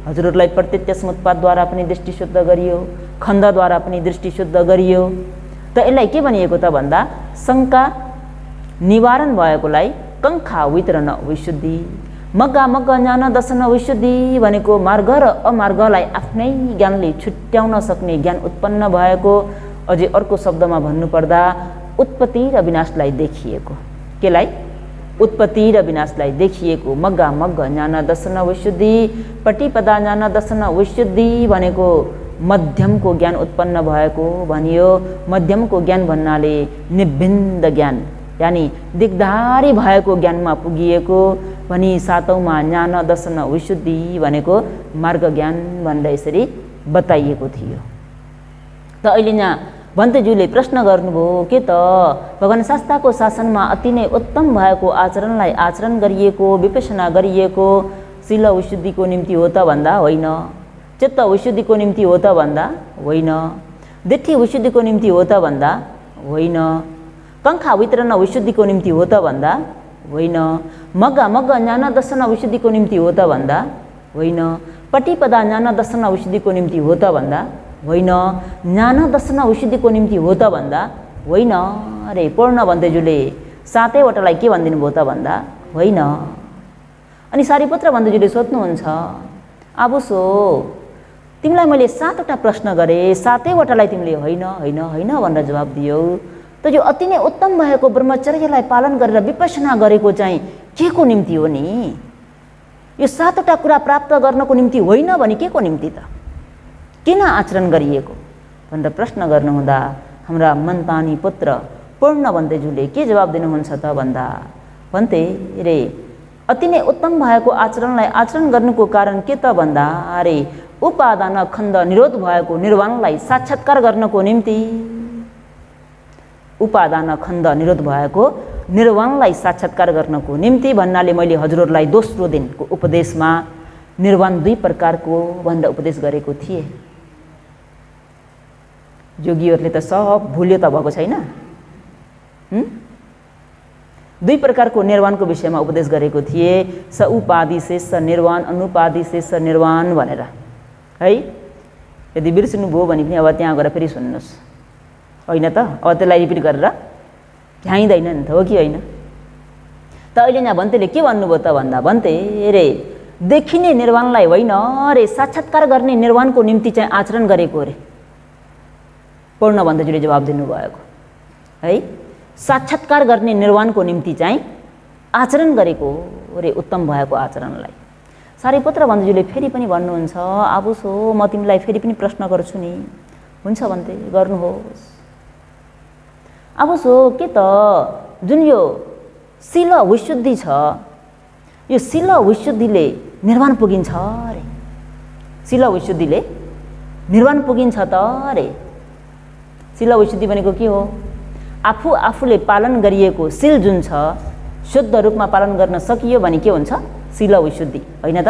हजुरहरूलाई प्रत्यक्ष समुत्पादद्वारा पनि दृष्टि शुद्ध गरियो, खण्डद्वारा पनि दृष्टि शुद्ध गरियो। त यसलाई के भनिएको त भन्दा शङ्का निवारण भएकोलाई कंखा वितरण विशुद्धि। मग्गा मग्गा ज्ञान दर्शन विशुद्धि भनेको मार्ग र अमार्गलाई आफ्नै ज्ञानले छुट्याउन सक्ने ज्ञान उत्पन्न भएको। अझै अर्को शब्दमा भन्नुपर्दा उत्पत्ति र विनाशलाई देखिएको। केलाई? उत्पत्ति र विनाशलाई देखिएको। मग्गा मग्गा ज्ञान दर्शन विशुद्धि। पटिपदा ज्ञान दर्शन विशुद्धि भनेको मध्यमको ज्ञान उत्पन्न भएको भनियो। मध्यमको ज्ञान भन्नाले निभिन्द ज्ञान यानी दिग्धारी भएको ज्ञानमा पुगिएको भनी। 7औँमा ज्ञान दर्शन विशुद्धि भनेको मार्ग ज्ञान भनेर यसरी बताइएको थियो। त अहिले यहाँ भन्तेज्यूले प्रश्न गर्नुभयो के त भगवान शास्त्रको शासनमा अति नै उत्तम भएको आचरणलाई आचरण गरिएको विपसना गरिएको शील विशुद्धिको निम्ति हो त भन्दा होइन। चित्त विशुद्धिको निम्ति हो त भन्दा होइन। दिठ्ठी विशुद्धिको निम्ति हो त भन्दा होइन। कंखा वितरण विशुद्धिको निम्ति हो त भन्दा होइन। मग्गा मग्गा ज्ञान दर्शन विशुद्धिको निम्ति हो त भन्दा होइन। पटिपदा ज्ञान दर्शन विशुद्धिको निम्ति हो त भन्दा होइन। ज्ञान दर्शन विशुद्धिको निम्ति हो त भन्दा होइन। अरे पूर्ण भन्तेज्यूले 7वटालाई के भनिदिनु भयो त भन्दा होइन। अनि सारीपुत्र भन्तेज्यूले सोध्नुहुन्छ आबुसो तिमीलाई मैले 7वटा प्रश्न गरेँ, 7वटालाई तिमीले होइन होइन होइन भनेर जवाब दियौ। त यो अति नै उत्तम भएको ब्रह्मचर्यलाई पालन गरेर विपसना गरेको चाहिँ के को निम्ति हो नि? यो 7वटा कुरा प्राप्त गर्नको निम्ति होइन भने के को निम्ति त? किन आचरण गरिएको भनेर प्रश्न गर्नुहुँदा हाम्रा मनतानी पुत्र पूर्ण भन्तेज्यूले के जवाब दिनुहुन्छ त भन्दा भन्ते रे अति नै उत्तम भएको आचरणलाई आचरण गर्नुको कारण के त भन्दा अरे उपादान खण्ड निरोध भएको निर्वाणलाई साक्षात्कार गर्नको निम्ति। उपादान खण्ड निरोध भएको निर्वाणलाई साक्षात्कार गर्नको निम्ति भन्नाले मैले हजुरहरूलाई दोस्रो दिनको उपदेशमा निर्वाण 2 प्रकारको भनेर उपदेश गरेको थिएँ। योगीहरूले त सब भुल्यो त भएको छैन। दुई प्रकारको निर्वाणको विषयमा उपदेश गरेको थिएँ, स उपाधि शेष निर्वाण, अनुपाधि शेष निर्वाण भनेर है। यदि बिर्सिनुभयो भने पनि अब त्यहाँ गएर फेरि सुन्नुहोस्, होइन त? अब त्यसलाई रिपिट गरेर भ्याइँदैन नि त, हो कि होइन? त अहिले यहाँ भन्तेले के भन्नुभयो त भन्दा, भन्ते रे देखिने निर्वाणलाई होइन रे साक्षात्कार गर्ने निर्वाणको निम्ति चाहिँ आचरण गरेको रे। पूर्ण भन्तेजुले जवाब दिनुभएको है, साक्षात्कार गर्ने निर्वाणको निम्ति चाहिँ आचरण गरेको रे, उत्तम भएको आचरणलाई। सारीपुत्र भन्तेजुले फेरि पनि भन्नुहुन्छ, आबुसो म तिमीलाई फेरि पनि प्रश्न गर्छु नि, हुन्छ भन्ते गर्नुहोस्। आबुसो के त जुन यो शील विशुद्धि छ, यो शील विशुद्धिले निर्वाण पुगिन्छ रे, शील विशुद्धिले निर्वाण पुगिन्छ त रे। शील विशुद्धि भनेको के हो? आफू आफूले पालन गरिएको शील जुन छ शुद्ध रूपमा पालन गर्न सकियो भने के हुन्छ? शील विशुद्धि, होइन त?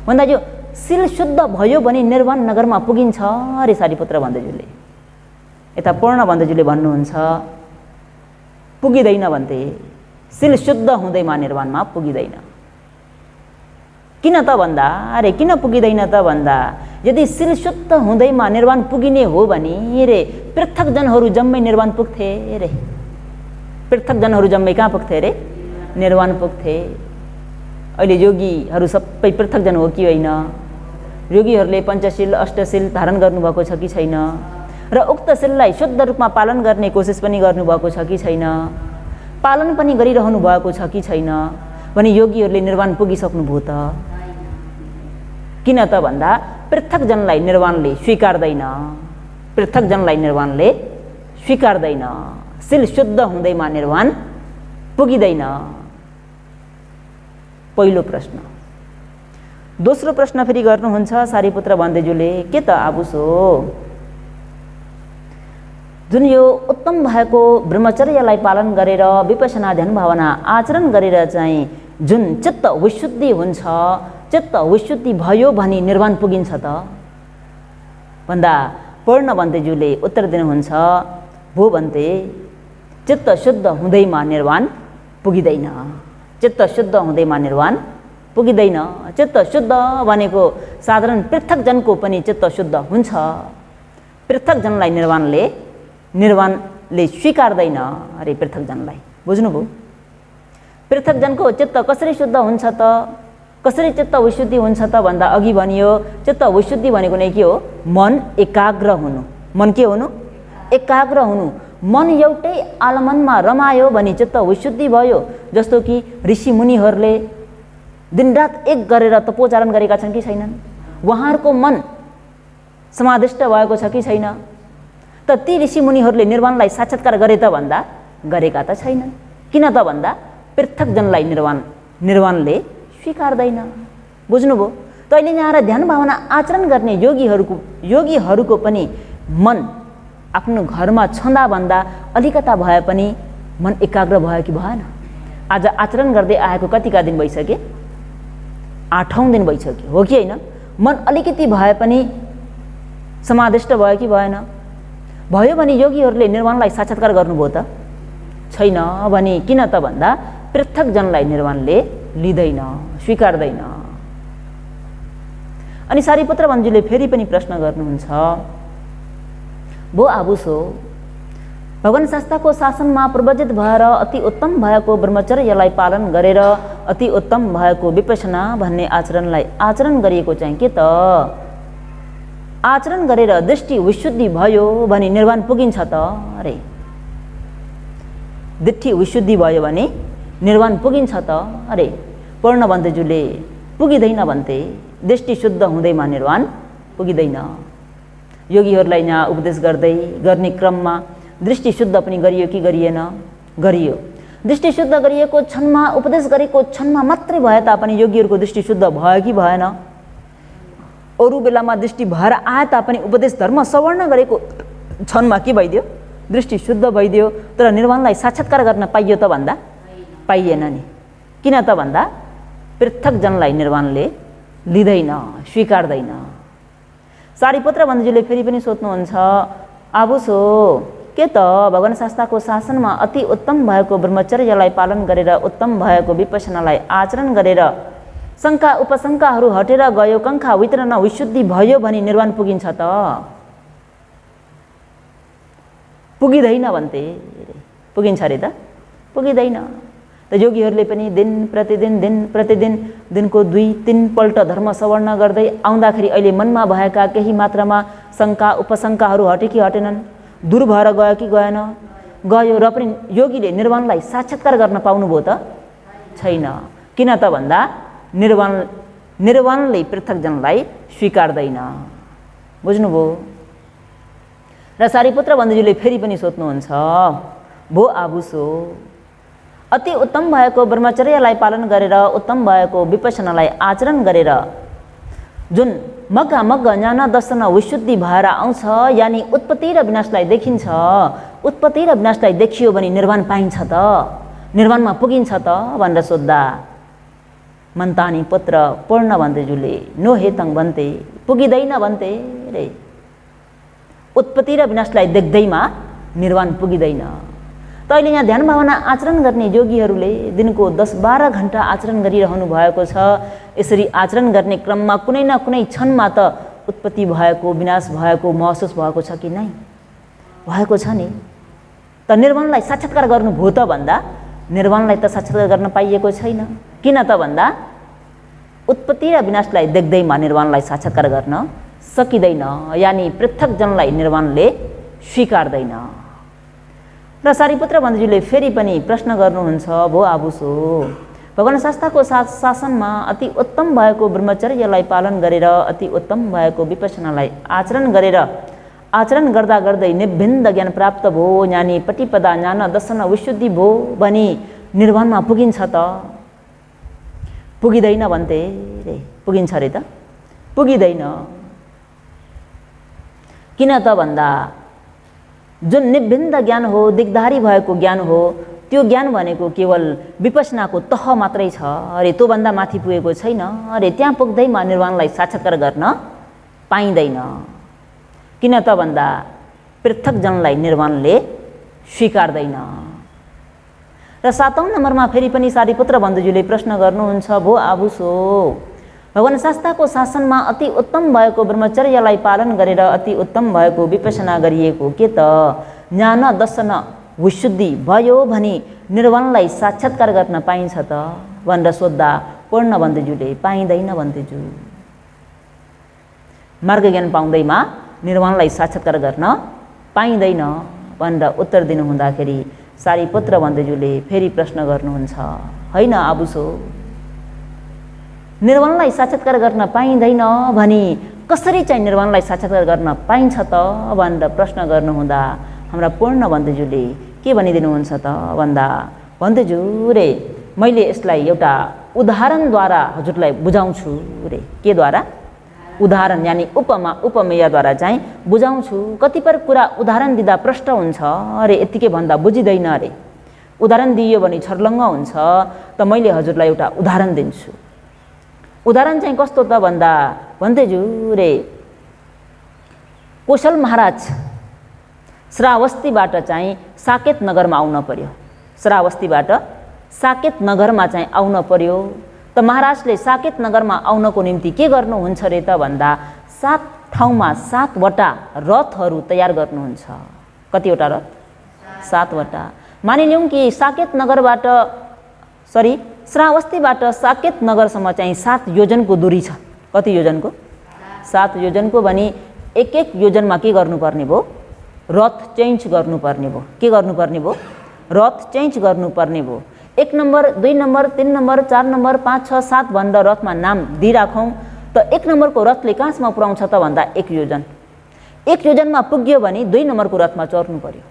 भन्दा यो शील शुद्ध भयो भने निर्वाण नगरमा पुगिन्छ रे सारीपुत्र भन्तेजुले। यता पूर्ण भन्तेजुले भन्नुहुन्छ पुगिँदैन भन्ते, शील शुद्ध हुँदैमा निर्वाणमा पुगिँदैन। किन त भन्दा, अरे किन पुगिँदैन त भन्दा, यदि शील शुद्ध हुँदैमा निर्वाण पुगिने हो भने रे पृथक जनहरू जम्मै निर्वाण पुग्थे रे। पृथक जनहरू जम्मै कहाँ पुग्थे रे? निर्वाण पुग्थे। अहिले योगीहरू सबै पृथक जन हो कि होइन? योगीहरूले पञ्चशील अष्टशील धारण गर्नुभएको छ कि छैन? र उक्त शीललाई शुद्ध रूपमा पालन गर्ने कोसिस पनि गर्नुभएको छ कि छैन? पालन पनि गरिरहनु भएको छ कि छैन? भने योगीहरूले निर्वाण पुगिसक्नुभयो त। किन त भन्दा पृथक जनलाई निर्वाणले स्वीकार्दैन, पृथक जनलाई निर्वाणले स्वीकार्दैन। शील शुद्ध हुँदैमा निर्वाण पुगिँदैन। पहिलो प्रश्न। दोस्रो प्रश्न फेरि गर्नुहुन्छ सारीपुत्र भन्तेजुले, के त आबुसो जुन यो उत्तम भएको ब्रह्मचर्यलाई पालन गरेर विपश्यना ध्यान भावना आचरण गरेर चाहिँ जुन चित्त विशुद्धि हुन्छ, चित्त विशुद्धि भयो भने निर्वाण पुगिन्छ त भन्दा पूर्ण भन्तेजुले उत्तर दिनुहुन्छ, भो भन्ते चित्त शुद्ध हुँदैमा निर्वाण पुगिँदैन। चित्त शुद्ध हुँदैमा निर्वाण पुगिँदैन। चित्त शुद्ध भनेको साधारण पृथक जनको पनि चित्त शुद्ध हुन्छ। पृथक जनलाई निर्वाणले स्वीकार्दैन अरे पृथक जनलाई। बुझ्नुभयो? पृथक जनको चित्त कसरी शुद्ध हुन्छ त, कसरी चित्त विशुद्धि हुन्छ त भन्दा अघि भनियो चित्त विशुद्धि भनेको नै के हो? मन एकाग्र हुनु। मन के हुनु? एकाग्र हुनु। मन एउटै आलमनमा रमायो भने चित्त विशुद्धि भयो। जस्तो कि ऋषि मुनिहरूले दिनरात एक गरेर तपोचारण गरेका छन् कि छैनन्? उहाँहरूको मन समाधिष्ट भएको छ कि छैन? त ती ऋषि मुनिहरूले निर्वाणलाई साक्षात्कार गरे त भन्दा गरेका त छैनन्। किन त भन्दा पृथक जनलाई निर्वाणले स्वीकार्दैन। बुझ्नुभयो? त अहिले यहाँ ध्यान भावना आचरण गर्ने योगीहरूको पनि मन आफ्नो घरमा छँदा भन्दा अलिकता भए पनि मन एकाग्र भयो कि भएन? आज आचरण गर्दै आएको कतिका दिन भइसके? 8औं दिन भइसक्यो, हो कि होइन? मन अलिकति भए पनि समाधिष्ट भयो कि भएन? भयो भने योगीहरूले निर्वाणलाई साक्षात्कार गर्नुभयो त छैन भने किन त भन्दा पृथक जनलाई निर्वाणले लिँदैन, स्वीकार्दैन। अनि सारीपुत्र भन्जुले फेरि पनि प्रश्न गर्नुहुन्छ, भो आबुसो भगवान शास्त्रको शासनमा प्रवजित भएर अति उत्तम भएको ब्रह्मचर्यलाई पालन गरेर अति उत्तम भएको विपश्यना भन्ने आचरणलाई आचरण गरिएको चाहिँ के त आचरण गरेर दृष्टि विशुद्धि भयो भने निर्वाण पुगिन्छ त अरे। दृष्टि विशुद्धि भयो भने निर्वाण पुगिन्छ त अरे। पूर्ण भन्तेजुले पुगिँदैन भन्थे, दृष्टि शुद्ध हुँदैमा निर्वाण पुगिँदैन। योगीहरूलाई यहाँ उपदेश गर्ने क्रममा दृष्टि शुद्ध पनि गरियो कि गरिएन? गरियो। दृष्टि शुद्ध गरिएको क्षणमा उपदेश गरेको क्षणमा मात्रै भए तापनि योगीहरूको दृष्टि शुद्ध भयो कि भएन? अरू बेलामा दृष्टि भएर आए तापनि उपदेश धर्म सवर्ण गरेको क्षणमा के भइदियो? दृष्टि शुद्ध भइदियो। तर निर्वाणलाई साक्षात्कार गर्न पाइयो त भन्दा पाइएन नि। किन त भन्दा पृथक जनलाई निर्वाणले लिँदैन, स्वीकार्दैन। सारीपुत्र भन्जुले फेरि पनि सोध्नुहुन्छ, आबुसो के त भगवान शास्त्रको शासनमा अति उत्तम भएको ब्रह्मचर्यलाई पालन गरेर उत्तम भएको विपश्यनालाई आचरण गरेर शङ्का उपशङ्काहरू हटेर गयो, कङ्खा वितरण विशुद्धि भयो भने निर्वाण पुगिन्छ त? पुगिँदैन भन्थे। पुगिन्छ अरे त? पुगिँदैन। त योगीहरूले पनि दिन प्रतिदिन दिनको 2-3 पल्ट धर्म सवर्ण गर्दै आउँदाखेरि अहिले मनमा भएका केही मात्रामा शङ्का उपशङ्काहरू हटे कि हटेनन्? दूर भएर गयो कि गएन? गयो र पनि योगीले निर्वाणलाई साक्षात्कार गर्न पाउनुभयो त? छैन। किन त भन्दा निर्वाणले पृथकजनलाई स्वीकार्दैन। बुझ्नुभयो? र सारिपुत्र बन्धुजीले फेरि पनि सोध्नुहुन्छ, भो आबुसो, अति उत्तम भएको ब्रह्मचर्यलाई पालन गरेर उत्तम भएको विपश्यनालाई आचरण गरेर जुन मग्ग ज्ञान दर्शन विशुद्धि भएर आउँछ, यानि उत्पत्ति र विनाशलाई देखिन्छ, उत्पत्ति र विनाशलाई देखियो भने निर्वाण पाइन्छ त? निर्वाणमा पुगिन्छ त भनेर सोद्धा मन्तानी पुत्र पूर्ण बन्धुजुले नो हेतङ भन्थे, पुगिँदैन भन्थे रे। उत्पत्ति र विनाशलाई देख्दैमा निर्वाण पुगिँदैन। त अहिले यहाँ ध्यान भावना आचरण गर्ने योगीहरूले दिनको 10-12 घण्टा आचरण गरिरहनु भएको छ। यसरी आचरण गर्ने क्रममा कुनै न कुनै क्षणमा त उत्पत्ति भएको विनाश भएको महसुस भएको छ कि नै? भएको छ नि। त निर्वाणलाई साक्षात्कार गर्नुभयो त भन्दा निर्वाणलाई त साक्षात्कार गर्न पाइएको छैन। किन त भन्दा उत्पत्ति र विनाशलाई देख्दैमा निर्वाणलाई साक्षात्कार गर्न सकिँदैन, यानि पृथकजनलाई निर्वाणले स्वीकार्दैन। र सारिपुत्र बन्धुजीले फेरि पनि प्रश्न गर्नुहुन्छ, भो आबुसो, भगवान शास्त्रको शासनमा अति उत्तम भएको ब्रह्मचर्यलाई पालन गरेर अति उत्तम भएको विपश्यनालाई आचरण गर्दा गर्दै निभिन्न ज्ञान प्राप्त भयो, यानि पटिपदा ज्ञान दर्शन विशुद्धि भयो भने निर्वाणमा पुगिन्छ त? पुगिँदैन भन्थे रे। पुगिन्छ अरे त? पुगिँदैन। किन त भन्दा जुन निभिन्न ज्ञान हो, दिग्धारी भएको ज्ञान हो, त्यो ज्ञान भनेको केवल विपश्यनाको तह मात्रै छ अरे, त्योभन्दा माथि पुगेको छैन अरे। त्यहाँ पुग्दैमा निर्वाणलाई साक्षात्कार गर्न पाइँदैन। किन त भन्दा पृथकजनलाई निर्वाणले स्वीकार्दैन। र 7औं नम्बरमा फेरि पनि सारिपुत्र बन्धुजीले प्रश्न गर्नुहुन्छ, भो आबुसो, भगवान शास्त्रको शासनमा अति उत्तम भएको ब्रह्मचर्यलाई पालन गरेर अति उत्तम भएको विपश्यना गरिएको के त ज्ञान दर्शन विशुद्धि भयो भने निर्वाणलाई साक्षात्कार गर्न पाइन्छ त भनेर सोद्धा पूर्ण बन्धुज्यूले पाइँदैन बन्धुज्यू। मार्ग ज्ञान पाउँदैमा निर्वाणलाई साक्षात्कार गर्न पाइँदैन भनेर उत्तर दिनु हुँदाखेरि सारिपुत्र बन्धुज्यूले फेरि प्रश्न गर्नुहुन्छ, होइन आबुसो, निर्वाणलाई साक्षात्कार गर्न पाइँदैन भने कसरी चाहिँ निर्वाणलाई साक्षात्कार गर्न पाइन्छ त भनेर प्रश्न गर्नुहुँदा हाम्रा पूर्ण बन्धुज्यूले के भनिदिनुहुन्छ त भन्दा, बन्धुज्यू रे, मैले यसलाई एउटा उदाहरणद्वारा हजुरलाई बुझाउँछु रे। के द्वारा? उदाहरण, यानि उपमा उपमेयद्वारा चाहिँ बुझाउँछु। कतिपय कुरा उदाहरण दिँदा प्रष्ट हुन्छ अरे, यतिकै भन्दा बुझिँदैन अरे। उदाहरण दिइयो भने छर्लङ्ग हुन्छ। त मैले हजुरलाई एउटा उदाहरण दिन्छु। उदाहरण चाहिँ कस्तो त भन्दा, बन्धुज्यू रे, कौशल महाराज श्रावस्तीबाट चाहिँ साकेत नगरमा आउन पर्यो। श्रावस्तीबाट साकेत नगरमा चाहिँ आउन पर्यो। त महाराजले साकेत नगरमा आउनको निम्ति के गर्नुहुन्छ रे त भन्दा, 7 ठाउँमा 7वटा रथहरू तयार गर्नुहुन्छ। कतिवटा रथ? 7वटा। मानिलिउँ कि श्रावस्तीबाट साकेत नगरसम्म चाहिँ 7 योजनको दूरी छ। कति योजनको? 7 योजनको। भने एक योजनमा के गर्नुपर्ने भयो? रथ चेन्ज गर्नुपर्ने भयो। के गर्नुपर्ने भयो? रथ चेन्ज गर्नुपर्ने भयो। 1 नम्बर, 2 नम्बर, 3 नम्बर, 4 नम्बर, 5, 6, 7 भनेर रथमा नाम दिइराखौँ। त 1 नम्बरको रथले कहाँसम्म पुर्याउँछ त भन्दा 1 योजन। 1 योजनमा पुग्यो भने 2 नम्बरको रथमा चढ्नु पर्यो।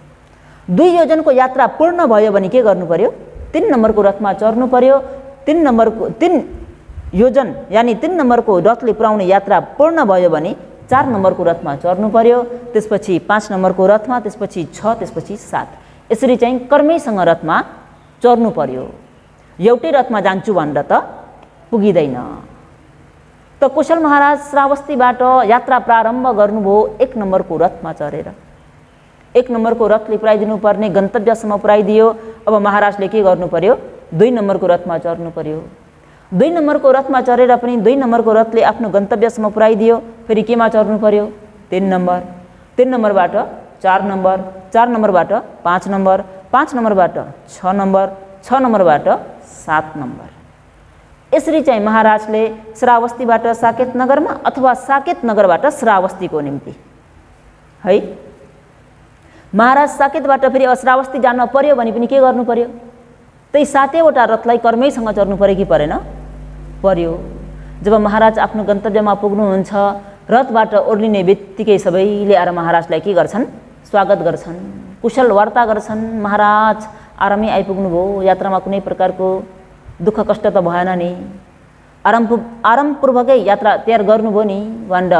2 योजनको यात्रा पूर्ण भयो भने के गर्नु पर्यो? 3 नम्बरको रथमा चढ्नु पर्यो। 3 योजन यानि 3 नम्बरको रथले पुर्याउने यात्रा पूर्ण भयो भने 4 नम्बरको रथमा चढ्नु पर्यो। त्यसपछि 5 नम्बरको रथमा, त्यसपछि 6, त्यसपछि 7। यसरी चाहिँ कर्मैसँग रथमा चढ्नु पर्यो। एउटै रथमा जान्छु भनेर त पुगिँदैन। त कौशल महाराज श्रावस्तीबाट यात्रा प्रारम्भ गर्नुभयो 1 नम्बरको रथमा चढेर। 1 नम्बरको रथले पुर्याइदिनु पर्ने गन्तव्यसम्म पुर्याइदियो। अब महाराजले के गर्नु पर्यो? 2 नम्बरको रथमा चढ्नु पर्यो। 2 नम्बरको रथमा चढेर पनि 2 नम्बरको रथले आफ्नो गन्तव्यसम्म पुर्याइदियो। फेरि केमा चढ्नु पर्यो? 3 नम्बर। 3 नम्बरबाट 4 नम्बर, 4 नम्बरबाट 5 नम्बर, 5 नम्बरबाट 6 नम्बर, 6 नम्बरबाट 7 नम्बर। यसरी चाहिँ महाराजले श्रावस्तीबाट साकेत नगरमा अथवा साकेत नगरबाट श्रावस्तीको निम्ति है, महाराज साकेतबाट फेरि श्रावस्ती जान पर्यो भने पनि के गर्नु पर्यो? त्यही 7वटा रथलाई कर्मैसँग चढ्नु पर्यो कि परेन? पर्यो। जब महाराज आफ्नो गन्तव्यमा पुग्नुहुन्छ, रथबाट ओर्लिने बित्तिकै सबैले आएर महाराजलाई के गर्छन्? स्वागत गर्छन्, कुशल वार्ता गर्छन्। महाराज आरामै आइपुग्नुभयो, यात्रामा कुनै प्रकारको दुःख कष्ट त भएन नि, आरामपूर्वकै यात्रा तयार गर्नुभयो नि भनेर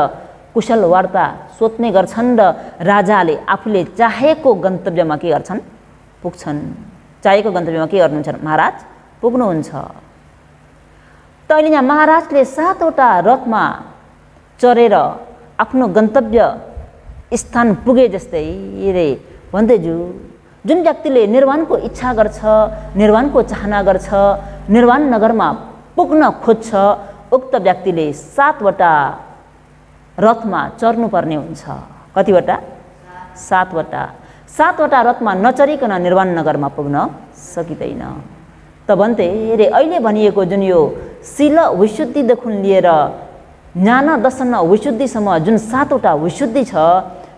कुशल वार्ता सोध्ने गर्छन् र राजाले आफूले चाहेको गन्तव्यमा के गर्छन्? पुग्छन्। चाहेको गन्तव्यमा के गर्नुहुन्छ? महाराज पुग्नुहुन्छ। त अहिले यहाँ महाराजले 7वटा रथमा चढेर आफ्नो गन्तव्य स्थान पुगे जस्तै रे भन्दैजु, जुन व्यक्तिले निर्वाणको इच्छा गर्छ, निर्वाणको चाहना गर्छ, निर्वाण नगरमा पुग्न खोज्छ, उक्त व्यक्तिले 7वटा रथमा चढ्नुपर्ने हुन्छ। कतिवटा? 7वटा। 7वटा रथमा नचढिकन निर्वाण नगरमा पुग्न सकिँदैन। त भन्थे रे अहिले भनिएको जुन यो शील विशुद्धिदेखि लिएर ज्ञान दर्शन विशुद्धिसम्म जुन 7वटा विशुद्धि छ,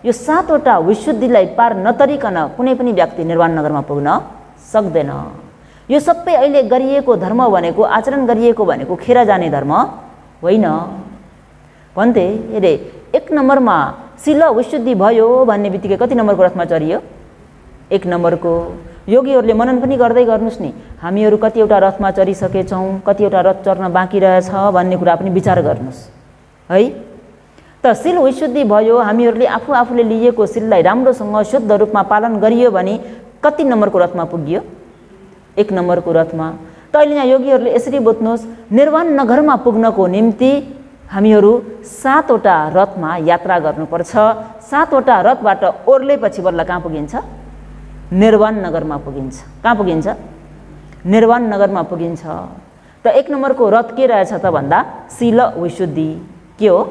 यो 7वटा विशुद्धिलाई पार नतरिकन कुनै पनि व्यक्ति निर्वाण नगरमा पुग्न सक्दैन। यो सबै अहिले गरिएको धर्म भनेको, आचरण गरिएको भनेको खेर जाने धर्म होइन। भन्थे रे 1 नम्बरमा शील विशुद्धि भयो भन्ने बित्तिकै कति नम्बरको रथमा चढियो? 1 नम्बरको। योगीहरूले मनन पनि गर्दै गर्नुहोस् नि, हामीहरू कतिवटा रथमा चढिसकेछौँ, कतिवटा रथ चढ्न बाँकी रहेछ भन्ने कुरा पनि विचार गर्नुहोस् है। त शील विशुद्धि भयो, हामीहरूले आफूले लिएको शीललाई राम्रोसँग शुद्ध रूपमा पालन गरियो भने कति नम्बरको रथमा पुगियो? 1 नम्बरको रथमा। त अहिले यहाँ योगीहरूले यसरी बुझ्नुहोस्, निर्वाण नगरमा पुग्नको निम्ति हामीहरू 7वटा रथमा यात्रा गर्नुपर्छ। 7वटा रथबाट ओर्लेपछि बल्ल कहाँ पुगिन्छ? निर्वाण नगरमा पुगिन्छ। कहाँ पुगिन्छ? निर्वाण नगरमा पुगिन्छ। त 1 नम्बरको रथ के रहेछ त भन्दा शील विशुद्धि। के हो?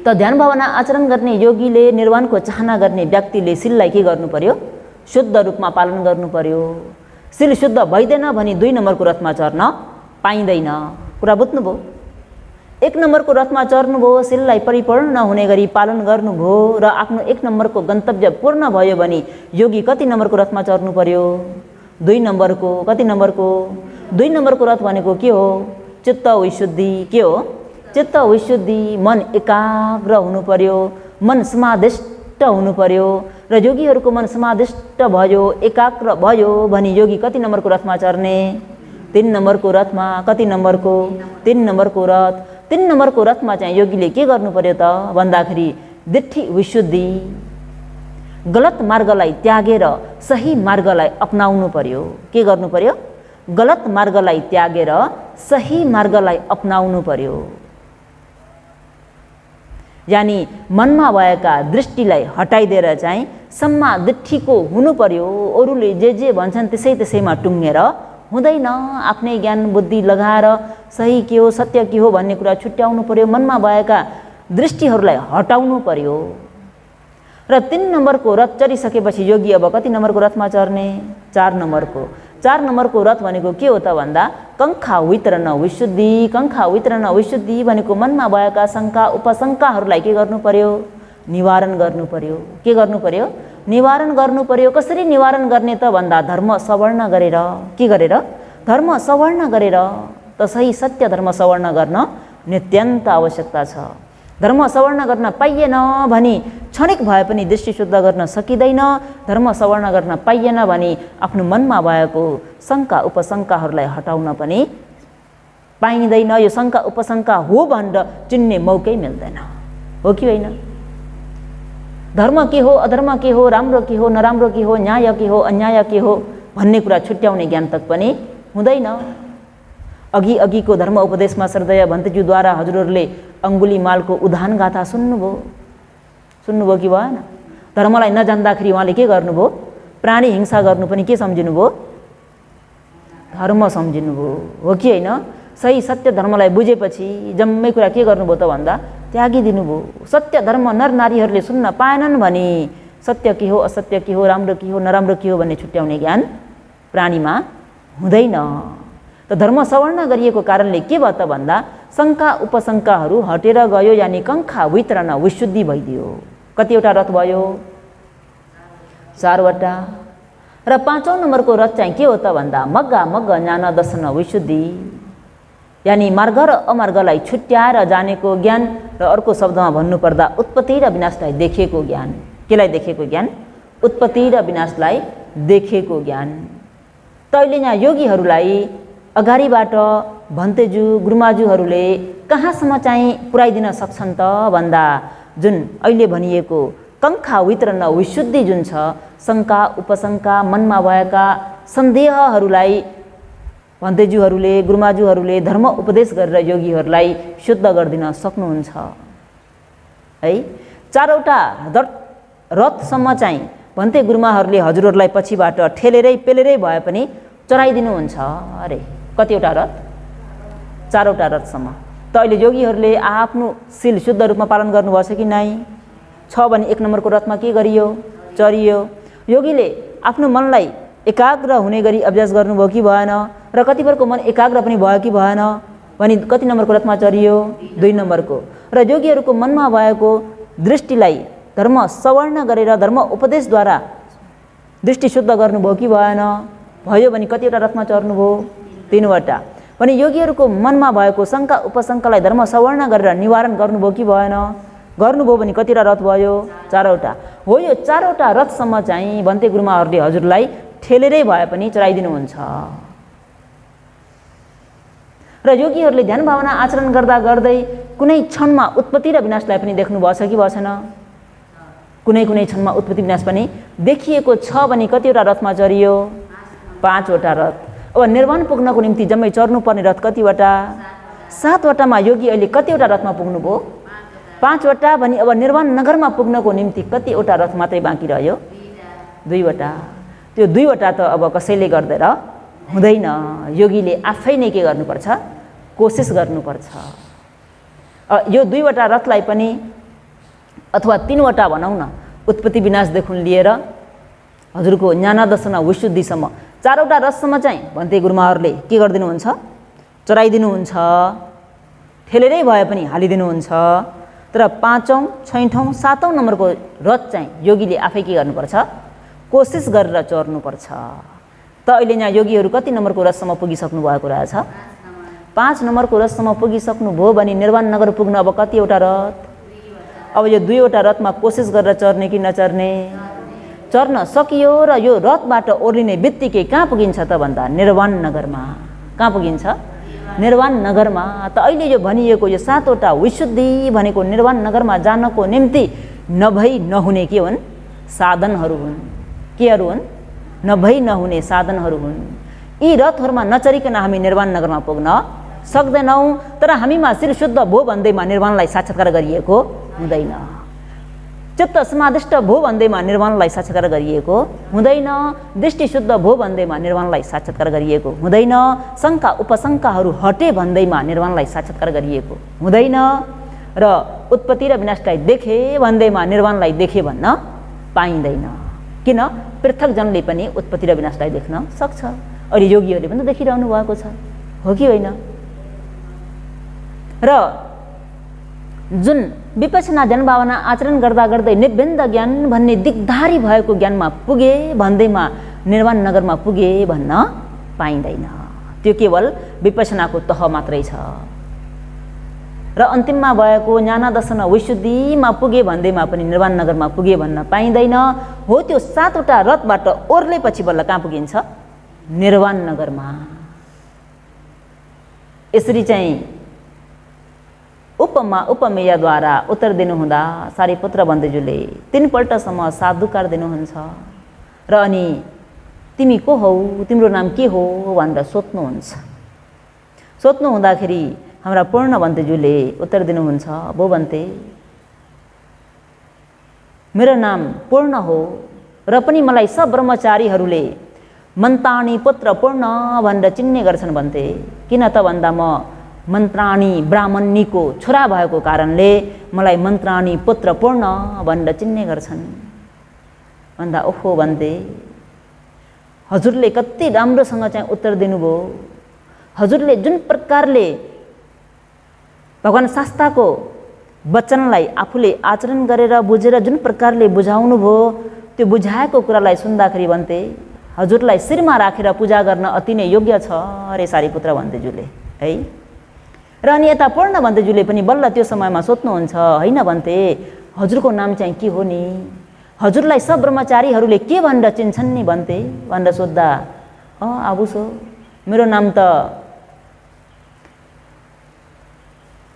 त ध्यान भावना आचरण गर्ने योगीले, निर्वाणको चाहना गर्ने व्यक्तिले शीललाई के गर्नु पर्यो? शुद्ध रूपमा पालन गर्नु पर्यो। शील शुद्ध भइदैन भने 2 नम्बरको रथमा चढ्न पाइँदैन। कुरा बुझ्नुभयो? 1 नम्बरको रथमा चढ्नुभयो, शीललाई परिपूर्ण हुने गरी पालन गर्नुभयो र आफ्नो 1 नम्बरको गन्तव्य पूर्ण भयो भने योगी कति नम्बरको रथमा चढ्नु पर्यो? 2 नम्बरको। कति नम्बरको? 2 नम्बरको रथ भनेको के हो? चित्त विशुद्धि। के हो? चित्त विशुद्धि। मन एकाग्र हुनु पर्यो, मन समाधिष्ट हुनु पर्यो र योगीहरूको मन समाधिष्ट भयो, एकाग्र भयो भने योगी कति नम्बरको रथमा चढ्ने? 3 नम्बरको रथमा। कति नम्बरको? 3 नम्बरको रथ। 3 नम्बरको रथमा चाहिँ योगीले के गर्नु पर्यो त भन्दाखेरि दिट्ठी विशुद्धि, गलत मार्गलाई त्यागेर सही मार्गलाई अपनाउनु पर्यो। के गर्नु पर्यो? गलत मार्गलाई त्यागेर सही मार्गलाई अपनाउनु पर्यो। यानी मनमा भएका दृष्टिलाई हटाइदिएर चाहिँ सम्मा दिट्ठीको हुनु पर्यो। अरूले जे भन्छन् त्यसैमा टुङ्गेर हुँदैन। आफ्नै ज्ञान बुद्धि लगाएर सही के हो, सत्य के हो भन्ने कुरा छुट्याउनु पर्यो। मनमा भएका दृष्टिहरूलाई हटाउनु पर्यो। र 3 नम्बरको रथ चढिसकेपछि योगी अब कति नम्बरको रथमा चढ्ने? 4 नम्बरको। 4 नम्बरको रथ भनेको के हो त भन्दा कङ्खा वितरण विशुद्धि। कङ्खा वितरण विशुद्धि भनेको मनमा भएका शङ्का उपशङ्काहरूलाई के गर्नु पर्यो? निवारण गर्नु पर्यो। के गर्नु पर्यो? निवारण गर्नु पर्यो। कसरी निवारण गर्ने त भन्दा धर्म सवर्ण गरेर। के गरेर? धर्म सवर्ण गरेर। त सही सत्य धर्म सवर्ण गर्न नित्यन्त आवश्यकता छ। धर्म सवर्ण गर्न पाइएन भने क्षणिक भए पनि दृष्टि शुद्ध गर्न सकिँदैन। धर्म सवर्ण गर्न पाइएन भने आफ्नो मनमा भएको शङ्का उपशङ्काहरूलाई हटाउन पनि पाइँदैन। यो शङ्का उपशङ्का हो भनेर चिन्ने मौकै मिल्दैन। हो कि होइन? धर्म के हो, अधर्म के हो, राम्रो के हो, नराम्रो के हो, न्याय के हो, अन्याय के हो भन्ने कुरा छुट्याउने ज्ञान तक पनि हुँदैन। अघिको धर्म उपदेशमा श्रद्धेय भन्तेज्यूद्वारा हजुरहरूले अङ्गुलीमालको उदाहरण गाथा सुन्नुभयो कि भएन? त धर्मलाई नजान्दाखेरि उहाँले के गर्नुभयो? प्राणी हिंसा गर्नु पनि के सम्झिनुभयो? धर्म सम्झिनुभयो, हो कि होइन? सही सत्य धर्मलाई बुझेपछि जम्मै कुरा के गर्नुभयो त भन्दा त्यागिदिनुभयो। सत्य धर्म नर नारीहरूले सुन्न पाएनन् भने सत्य के हो, असत्य के हो, राम्रो के हो, नराम्रो के हो भन्ने छुट्याउने ज्ञान प्राणीमा हुँदैन। त धर्म सवर्ण गरिएको कारणले के भयो त भन्दा शङ्का उपशङ्काहरू हटेर गयो, यानि कङ्खा वितरण विशुद्धि भइदियो। कतिवटा रथ भयो? 4 वटा। र 5औं नम्बरको रथ चाहिँ के हो त भन्दा मग्गा मग्ग ज्ञान दर्शन विशुद्धि, यानि मार्ग र अमार्गलाई छुट्याएर जानेको ज्ञान, र अर्को शब्दमा भन्नुपर्दा उत्पत्ति र विनाशलाई देखेको ज्ञान। केलाई देखेको ज्ञान? उत्पत्ति र विनाशलाई देखेको ज्ञान। तैले यहाँ योगीहरूलाई अगाडिबाट भन्तेजु गुरुमाजुहरूले कहाँसम्म चाहिँ पुर्याइदिन सक्छन् त भन्दा जुन अहिले भनिएको कङ्खा वितरण विशुद्धि जुन छ, शङ्का उपशङ्का मनमा भएका सन्देहहरूलाई भन्तेजुहरूले गुरुमाजुहरूले धर्म उपदेश गरेर योगीहरूलाई शुद्ध गरिदिन सक्नुहुन्छ है। 4वटा रथसम्म चाहिँ भन्ते गुरुमाहरूले हजुरहरूलाई पछिबाट ठेलेरै पेलेरै भए पनि चढाइदिनुहुन्छ अरे। कतिवटा रथ? 4वटा रथसम्म। त अहिले योगीहरूले आफ्नो सिल शुद्ध रूपमा पालन गर्नुभएछ कि नै? छ भने 1 नम्बरको रथमा के गरियो? चढियो। योगीले आफ्नो मनलाई एकाग्र हुने गरी अभ्यास गर्नुभयो कि भएन? र कतिपयको मन एकाग्र पनि भयो कि भएन? भने कति नम्बरको रथमा चढियो? 2 नम्बरको। र योगीहरूको मनमा भएको दृष्टिलाई धर्म सवर्ण गरेर धर्म उपदेशद्वारा दृष्टि शुद्ध गर्नुभयो कि भएन? भयो भने कतिवटा रथमा चढ्नुभयो? 3 वटा। भने योगीहरूको मनमा भएको शङ्का उपशङ्कालाई धर्म सवर्ण गरेर निवारण गर्नुभयो कि भएन? गर्नुभयो भने कतिवटा रथ भयो? 4 वटा। हो, यो 4 वटा रथसम्म चाहिँ भन्ते गुरुमाहरूले हजुरलाई ठेलेरै भए पनि चढाइदिनुहुन्छ। र योगीहरूले ध्यान भावना आचरण गर्दा गर्दै कुनै क्षणमा उत्पत्ति र विनाशलाई पनि देख्नु भएछ कि भएन? कुनै कुनै क्षणमा उत्पत्ति विनाश पनि देखिएको छ भने कतिवटा रथमा चढियो? 5 वटा रथ। अब निर्वाण पुग्नको निम्ति जम्मै चढ्नुपर्ने रथ कतिवटा? 7 वटामा योगी अहिले कतिवटा रथमा पुग्नुभयो? 5 वटा। भने अब निर्वाण नगरमा पुग्नको निम्ति कतिवटा रथ मात्रै बाँकी रह्यो? 2 वटा। त्यो 2 वटा त अब कसैले गर्दैन, हुँदैन। योगीले आफै नै के गर्नुपर्छ? कोसिस गर्नुपर्छ। यो 2 वटा रथलाई पनि अथवा 3 वटा भनौँ न, उत्पत्ति विनाशदेखि लिएर हजुरको ज्ञान दर्शन विशुद्धिसम्म 4 वटा रथसम्म चाहिँ भन्ते गुरुमाहरूले के गरिदिनुहुन्छ? चढाइदिनुहुन्छ। ठेलेरै भए पनि हालिदिनुहुन्छ। तर 5औं 6औं 7औं नम्बरको रथ चाहिँ योगीले आफै के गर्नुपर्छ? कोसिस गरेर चढ्नुपर्छ। त अहिले यहाँ योगीहरू कति नम्बरको रथसम्म पुगिसक्नु भएको रहेछ? 5 नम्बरको रथसम्म पुगिसक्नु भयो भने निर्वाण नगर पुग्न अब कतिवटा रथ? अब यो 2 वटा रथमा कोसिस गरेर चढ्ने कि नचढ्ने? चढ्न सकियो। र यो रथबाट ओर्लिने बित्तिकै कहाँ पुगिन्छ त भन्दा निर्वाण नगरमा। कहाँ पुगिन्छ? निर्वाण नगरमा। त अहिले यो भनिएको यो 7 वटा विशुद्धि भनेको निर्वाण नगरमा जानको निम्ति नभई नहुने के हुन्? साधनहरू हुन्। केहरू हुन्? नभई नहुने साधनहरू हुन्। यी रथहरूमा नचढिकन हामी निर्वाण नगरमा पुग्न सक्दैनौँ। तर हामीमा शिर शुद्ध भो भन्दैमा निर्वाणलाई साक्षात्कार गरिएको हुँदैन। चित्त समादिष्ट भो भन्दैमा निर्वाणलाई साक्षात्कार गरिएको हुँदैन। दृष्टि शुद्ध भो भन्दैमा निर्वाणलाई साक्षात्कार गरिएको हुँदैन। शङ्का उपशङ्काहरू हटे भन्दैमा निर्वाणलाई साक्षात्कार गरिएको हुँदैन। र उत्पत्ति र विनाशलाई देखे भन्दैमा निर्वाणलाई देखे भन्न पाइँदैन। किन? पृथक जनले पनि उत्पत्ति र विनाशलाई देख्न सक्छ। अहिले योगीहरूले पनि देखिरहनु भएको छ, हो कि होइन? र जुन विपश्यना जनभावना आचरण गर्दा गर्दै निबन्ध ज्ञान भन्ने दिगधारी भएको ज्ञानमा पुगे भन्दैमा निर्वाण नगरमा पुगे भन्न पाइँदैन। त्यो केवल विपश्यनाको तह मात्रै छ। र अन्तिममा भएको ज्ञान दर्शन विशुद्धिमा पुगे भन्दैमा पनि निर्वाण नगरमा पुगे भन्न पाइँदैन। हो, त्यो 7 वटा रथबाट ओर्लेपछि बल्ल कहाँ पुगिन्छ? निर्वाण नगरमा। यसरी चाहिँ उपमा उपमेयद्वारा उत्तर दिनुहुँदा सारीपुत्र बन्देजुले 3 पल्टसम्म साधुकार दिनुहुन्छ। र अनि तिमी को हौ, तिम्रो नाम के हो भनेर सोध्नुहुन्छ। सोध्नु हुँदाखेरि हाम्रा पूर्ण बन्तेजुले उत्तर दिनुहुन्छ, भो बन्ते मेरो नाम पूर्ण हो र पनि मलाई सब ब्रह्मचारीहरूले मन्त्राणी पुत्र पूर्ण भनेर चिन्ने गर्छन् भन्थे। किन त भन्दा म मन्त्राणी ब्राह्मणीको छोरा भएको कारणले मलाई मन्त्राणी पुत्र पूर्ण भनेर चिन्ने गर्छन् भन्दा ओहो भन्थे। हजुरले कति राम्रोसँग चाहिँ उत्तर दिनुभयो। हजुरले जुन प्रकारले भगवान् शास्त्रको वचनलाई आफूले आचरण गरेर बुझेर जुन प्रकारले बुझाउनु भयो, त्यो बुझाएको कुरालाई सुन्दाखेरि भन्थे हजुरलाई शिरमा राखेर पूजा गर्न अति नै योग्य छ अरे सारीपुत्र भन्तेज्यूले है। र अनि यता पूर्ण भन्तेज्यूले पनि बल्ल त्यो समयमा सोध्नुहुन्छ, होइन भन्थे हजुरको नाम चाहिँ के हो नि, हजुरलाई सब ब्रह्मचारीहरूले के भनेर चिन्छन् नि भन्थे भनेर सोद्धा आबुसो मेरो नाम त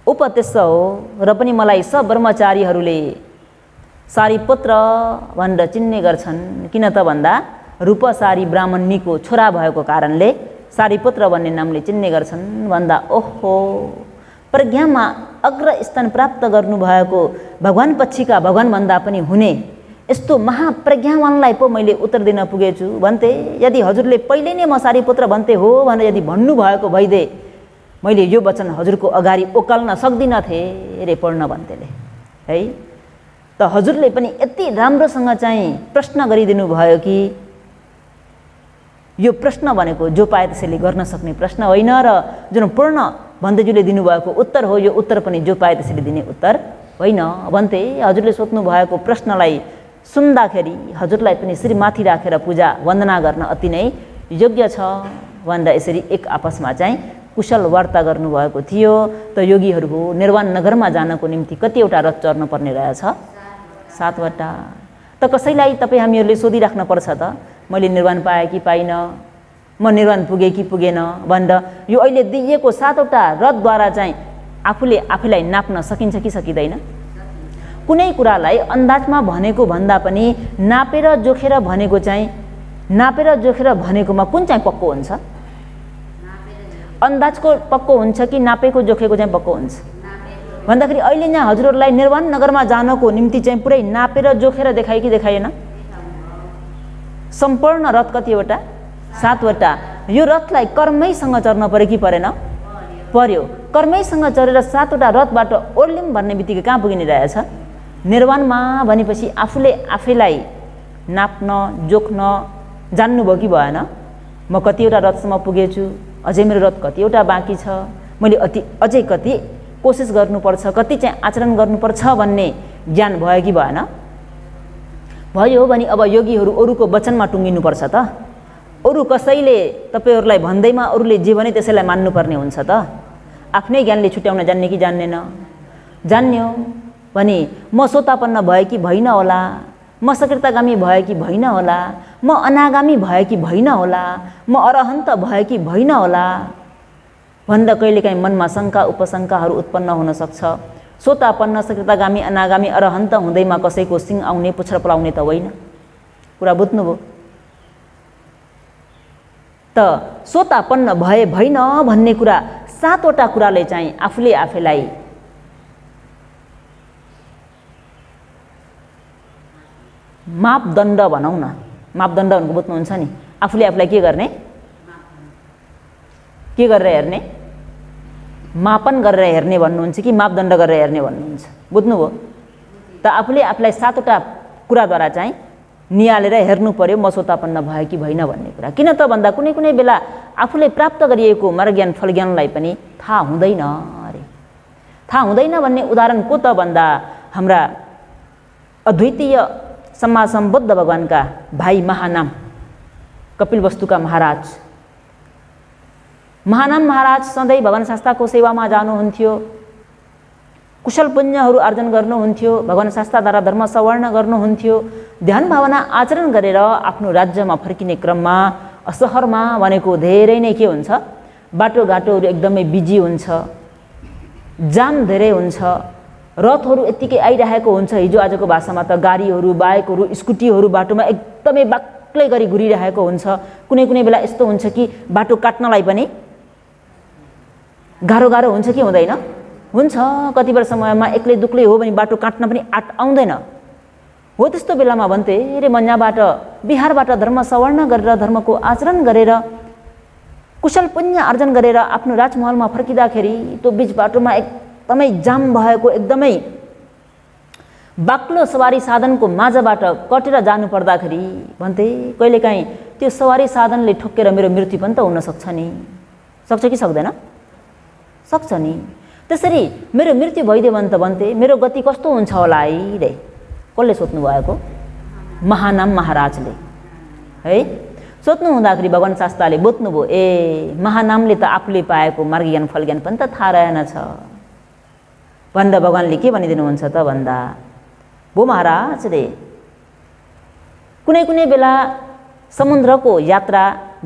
उपतेश हो र पनि मलाई सब ब्रह्मचारीहरूले सारीपुत्र भनेर चिन्ने गर्छन्। किन त भन्दा रूपसारी ब्राह्मणीको छोरा भएको कारणले सारीपुत्र भन्ने नामले चिन्ने गर्छन् भन्दा ओहो प्रज्ञामा अग्र स्थान प्राप्त गर्नुभएको भगवान् पछिका भगवान् भन्दा पनि हुने यस्तो महाप्रज्ञावानलाई पो मैले उत्तर दिन पुगेछु भन्थे। यदि हजुरले पहिले नै म सारीपुत्र भन्थे हो भनेर यदि भन्नुभएको भइदे मैले यो वचन हजुरको अगाडि ओकाल्न सक्दिनँ थिएँ रे पूर्ण भन्तेले है। त हजुरले पनि यति राम्रोसँग चाहिँ प्रश्न गरिदिनु भयो कि यो प्रश्न भनेको जो पाए त्यसैले गर्न सक्ने प्रश्न होइन र जुन पूर्ण भन्तेज्यूले दिनुभएको उत्तर हो यो उत्तर पनि जो पाए त्यसैले दिने उत्तर होइन भन्थे। हजुरले सोध्नु भएको प्रश्नलाई सुन्दाखेरि हजुरलाई पनि श्रीमाथि राखेर पूजा वन्दना गर्न अति नै योग्य छ भन्दा यसरी एक आपसमा चाहिँ कुशल वार्ता गर्नुभएको थियो। त योगीहरू हो निर्वाण नगरमा जानको निम्ति कतिवटा रथ चढ्नु पर्ने रहेछ? 7 वटा। त कसैलाई तपाईँ हामीहरूले सोधिराख्न पर्छ त मैले निर्वाण पाएँ कि पाइनँ, म निर्वाण पुगेँ कि पुगेन भनेर। यो अहिले दिइएको 7 वटा रथद्वारा चाहिँ आफूले आफैलाई नाप्न सकिन्छ कि सकिँदैन? कुनै कुरालाई अन्दाजमा भनेको भन्दा पनि नापेर जोखेर भनेको चाहिँ नापेर जोखेर भनेकोमा कुन चाहिँ पक्को हुन्छ? अन्दाजको पक्को हुन्छ कि नापेको जोखेको चाहिँ पक्को हुन्छ भन्दाखेरि अहिले यहाँ हजुरहरूलाई निर्वाण नगरमा जानको निम्ति चाहिँ पुरै नापेर जोखेर देखाए कि देखाएन? सम्पूर्ण रथ कतिवटा? 7 वटा। यो रथलाई कर्मैसँग चढ्न पर्यो कि परेन? पर्यो। कर्मैसँग चढेर 7 वटा रथबाट ओर्लिम भन्ने बित्तिकै कहाँ पुगिने रहेछ? निर्वाणमा भनेपछि आफूले आफैलाई नाप्न जोख्न जान्नुभयो कि भएन? म कतिवटा रथसम्म पुगेछु, अझै मेरो रथ कतिवटा बाँकी छ, मैले अझै कति कोसिस गर्नुपर्छ, कति चाहिँ आचरण गर्नुपर्छ भन्ने ज्ञान भयो कि भएन? भयो भने अब योगीहरू अरूको वचनमा टुङ्गिनुपर्छ त। अरू कसैले तपाईँहरूलाई भन्दैमा अरूले जे भने त्यसैलाई मान्नुपर्ने हुन्छ त? आफ्नै ज्ञानले छुट्याउन जान्ने कि जान्नेन? जान्यो भने म सोतापन्न भए कि भइन होला, म सकृतगामी भए कि भइन होला, म अनागामी भए कि भइन होला, म अरहन्त भए कि भइन होला भन्दा कहिलेकाहीँ मनमा शङ्का उपशङ्काहरू उत्पन्न हुन सक्छ। सोतापन्न सकृतगामी अनागामी अरहन्त हुँदैमा कसैको सिङ आउने पुच्छर पलाउने त होइन। कुरा बुझ्नुभयो? त सोतापन्न भए भइन भन्ने कुरा 7 वटा कुराले चाहिँ आफूले आफैलाई मापदण्ड भनौँ न, मापदण्ड भनेको बुझ्नुहुन्छ नि, आफूले आफूलाई के गर्ने, के गरेर हेर्ने, मापन गरेर हेर्ने भन्नुहुन्छ कि मापदण्ड गरेर हेर्ने भन्नुहुन्छ? बुझ्नुभयो? त आफूले आफूलाई 7 वटा कुराद्वारा चाहिँ निहालेर हेर्नु पर्यो म सोतापन्न भए कि भइन भन्ने कुरा। किन त भन्दा कुनै कुनै बेला आफूले प्राप्त गरिएको मार्गज्ञान फलज्ञानलाई पनि थाहा हुँदैन अरे। थाहा हुँदैन भन्ने उदाहरण को त भन्दा हाम्रा अद्वितीय सम्मा सम्बुद्ध भगवानका भाइ महानाम कपिलवस्तुका महाराज सधैँ भगवान् शास्त्रको सेवामा जानुहुन्थ्यो, कुशल पुण्यहरू आर्जन गर्नुहुन्थ्यो, भगवान् शास्त्रद्वारा धर्म सवर्ण गर्नुहुन्थ्यो, ध्यान भावना आचरण गरेर आफ्नो राज्यमा फर्किने क्रममा सहरमा भनेको धेरै नै के हुन्छ, बाटोघाटोहरू एकदमै बिजी हुन्छ, जाम धेरै हुन्छ, रथहरू यत्तिकै आइरहेको हुन्छ। हिजो आजको भाषामा त गाडीहरू बाइकहरू स्कुटीहरू बाटोमा एकदमै बाक्लै गरी घुरिरहेको हुन्छ। कुनै कुनै बेला यस्तो हुन्छ कि बाटो काट्नलाई पनि गाह्रो हुन्छ कि हुँदैन? हुन्छ। कतिपय समयमा एक्लै दुक्लै हो भने बाटो काट्न पनि आउँदैन, हो त्यस्तो बेलामा भन्थे रे मन्याबाट बिहारबाट धर्म सवर्ण गरेर धर्मको आचरण गरेर कुशल पुण्य आर्जन गरेर आफ्नो राजमहलमा फर्किँदाखेरि त्यो बीच बाटोमा एकदमै जाम भएको एकदमै बाक्लो सवारी साधनको माझबाट कटेर जानु पर्दाखेरि भन्थे कहिलेकाहीँ त्यो सवारी साधनले ठोक्केर मेरो मृत्यु पनि त हुन सक्छ नि, सक्छ कि सक्दैन? सक्छ नि। त्यसरी मेरो मृत्यु भइदियो भने त भन्थे मेरो गति कस्तो हुन्छ होला है रे। कसले सोध्नु भएको? महानाम महाराजले है। सोध्नु हुँदाखेरि भगवान शास्त्रले बुझ्नुभयो ए महानामले त आफूले पाएको मार्गज्ञान फलज्ञान पनि त थाहा रहेनछ भन्दा भगवानले के भनिदिनुहुन्छ त भन्दा भो महाराज रे कुनै कुनै बेला समुद्रको यात्रा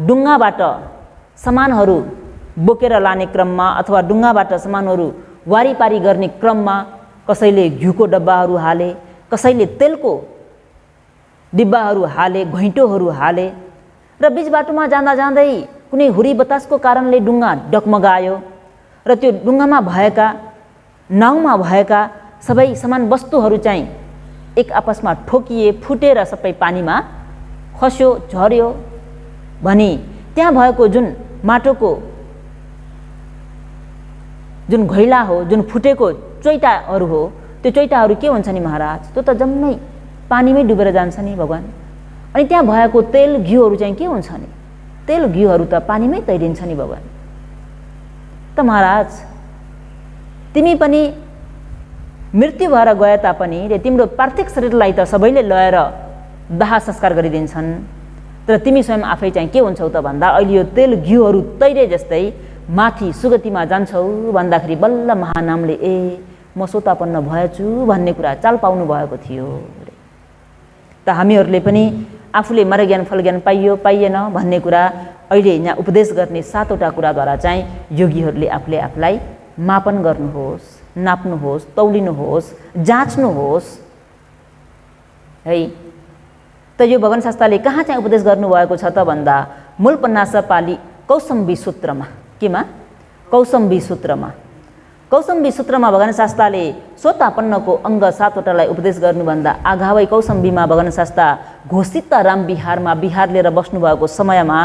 डुङ्गाबाट सामानहरू बोकेर लाने क्रममा अथवा डुङ्गाबाट सामानहरू वारीपारी गर्ने क्रममा कसैले घिउको डब्बाहरू हाले, कसैले तेलको डिब्बाहरू हाले, घैँटोहरू हाले र बीच बाटोमा जाँदा जाँदै कुनै हुरी बतासको कारणले डुङ्गा डगमगायो र त्यो डुङ्गामा भएका नाउँमा भएका सबै सामान वस्तुहरू चाहिँ एक आपसमा ठोकिए, फुटेर सबै पानीमा खस्यो, झर्यो भनी त्यहाँ भएको जुन माटोको जुन घैला हो, जुन फुटेको चोइटाहरू हो, त्यो चोइटाहरू के हुन्छ नि महाराज? त्यो त जम्मै पानीमै डुबेर जान्छ नि भगवान। अनि त्यहाँ भएको तेल घिउहरू चाहिँ के हुन्छ नि? तेल घिउहरू त पानीमै तैरिन्छ नि भगवान। त महाराज तिमी पनि मृत्यु भएर गए तापनि रे तिम्रो पार्थिव शरीरलाई त सबैले लगेर दाह संस्कार गरिदिन्छन्, तर तिमी स्वयं आफै चाहिँ के हुन्छौ त भन्दा अहिले यो तेल घिउहरू तैरे जस्तै माथि सुगतिमा जान्छौ भन्दाखेरि बल्ल महानामले ए म सोतापन्न भएछु भन्ने कुरा चाल पाउनु भएको थियो। त हामीहरूले पनि आफूले मार्गज्ञान फलज्ञान पाइयो पाइएन भन्ने कुरा अहिले यहाँ उपदेश गर्ने 7वटा कुराद्वारा चाहिँ योगीहरूले आफूले आफूलाई मापन गर्नुहोस्, नाप्नुहोस्, तौलिनुहोस्, जाँच्नुहोस् है। त यो भगवान शास्त्रले कहाँ चाहिँ उपदेश गर्नुभएको छ त भन्दा मूल पन्नास पाली कौसम्बी सूत्रमा। केमा? कौसम्बी सूत्रमा। कौसम्बी सूत्रमा भगवान शास्त्रले सोतापन्नको अङ्ग 7वटालाई उपदेश गर्नुभन्दा आगावै कौसम्बीमा भगवान शास्त्र घोषित राम विहारमा विहार लिएर बस्नुभएको समयमा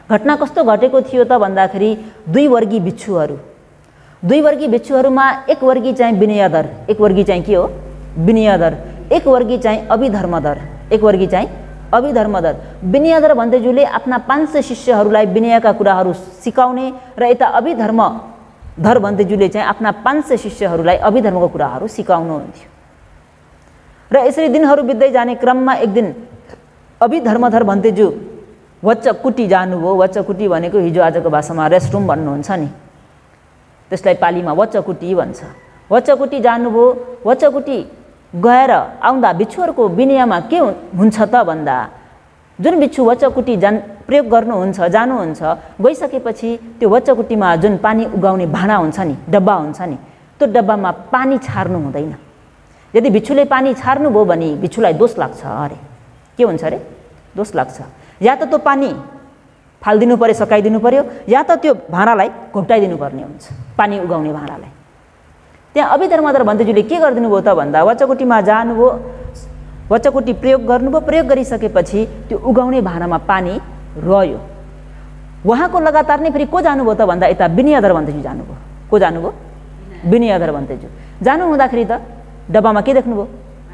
घटना कस्तो घटेको थियो त भन्दाखेरि 2 वर्गी बिच्छुहरू, 2 वर्गी बिच्छुहरूमा एक वर्गी चाहिँ विनयधर, एक वर्गी चाहिँ के हो? विनयधर, एक वर्गी चाहिँ अभिधर्मधर, एक वर्गी चाहिँ अभिधर्मधर। विनयधर भन्तेजुले आफ्ना 500 शिष्यहरूलाई विनयका कुराहरू सिकाउने र यता अभिधर्मधर भन्तेजुले चाहिँ आफ्ना 500 शिष्यहरूलाई अभिधर्मको कुराहरू सिकाउनुहुन्थ्यो। र यसरी दिनहरू बित्दै जाने क्रममा एक दिन अभिधर्मधर भन्तेजु वच्चकुटी जानुभयो। वच्चकुटी भनेको हिजो आजको भाषामा रेस्टरुम भन्नुहुन्छ नि, त्यसलाई पालीमा वच्चकुटी भन्छ। वच्चकुटी जानुभयो। वच्चकुटी गएर आउँदा बिच्छुहरूको विनयमा के हुन्छ त भन्दा जुन बिच्छु वच्चकुटी प्रयोग गर्नुहुन्छ जानुहुन्छ गइसकेपछि त्यो वच्चकुटीमा जुन पानी उगाउने भाँडा हुन्छ नि, डब्बा हुन्छ नि, त्यो डब्बामा पानी छार्नु हुँदैन। यदि बिच्छुले पानी छार्नुभयो भने बिच्छुलाई दोष लाग्छ अरे। के हुन्छ अरे? दोष लाग्छ। या त त्यो पानी फालिदिनु पर्यो, सकाइदिनु पर्यो, या त त्यो भाँडालाई घोप्टाइदिनु पर्ने हुन्छ, पानी उगाउने भाँडालाई। त्यहाँ अभिधर्मधर भन्तेजुले के गरिदिनु भयो त भन्दा वच्चकुटीमा जानुभयो, वच्चकुटी प्रयोग गर्नुभयो, प्रयोग गरिसकेपछि त्यो उगाउने भाँडामा पानी रह्यो। उहाँको लगातार नै फेरि को जानुभयो त भन्दा यता विनयधर भन्तेजु जानुभयो। को जानुभयो? विनयधर भन्तेजु जानु हुँदाखेरि त डब्बामा के देख्नुभयो?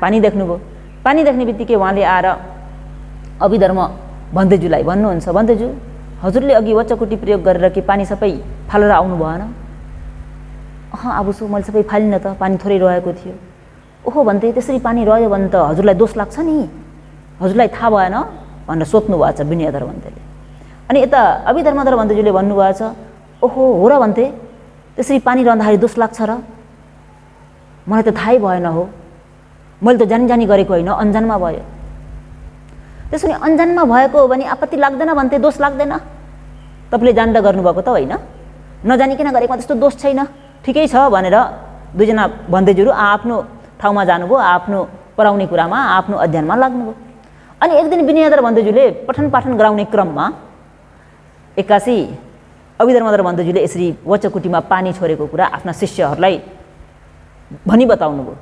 पानी देख्नुभयो। पानी देख्ने बित्तिकै उहाँले आएर अभिधर्म भन्तेजुलाई भन्नुहुन्छ, भन्तेजु हजुरले अघि वच्चकुटी प्रयोग गरेर के पानी सबै फालेर आउनु भएन? आबुसु मैले सबै फालिनँ त, पानी थोरै रहेको थियो। ओहो भन्थे त्यसरी पानी रह्यो भने त हजुरलाई दोष लाग्छ नि, हजुरलाई थाहा भएन भनेर सोध्नु भएको छ विनयधर भन्तेले। अनि यता अभिधर्मधर भन्तेजुले भन्नुभएको छ ओहो हो र भन्थे त्यसरी पानी रहँदाखेरि दोष लाग्छ र? मलाई त थाहै भएन हो, मैले त जानी जानी गरेको होइन, अन्जानमा भयो। त्यसो भने अन्जानमा भएको हो भने आपत्ति लाग्दैन भन्थे, दोष लाग्दैन? तपाईँले जान्दा गर्नुभएको त होइन, नजानिकन गरेकोमा त्यस्तो दोष छैन, ठिकै छ भनेर 2 जना भन्तेजुहरू आफ्नो ठाउँमा जानुभयो, आफ्नो पढाउने कुरामा आफ्नो अध्ययनमा लाग्नुभयो। अनि एक दिन विनयधर भन्तेजुले पठन पाठन गराउने क्रममा एक्कासी अभिधर्मधर भन्तेजुले यसरी वच्चकुटीमा पानी छोडेको कुरा आफ्ना शिष्यहरूलाई भनी बताउनुभयो।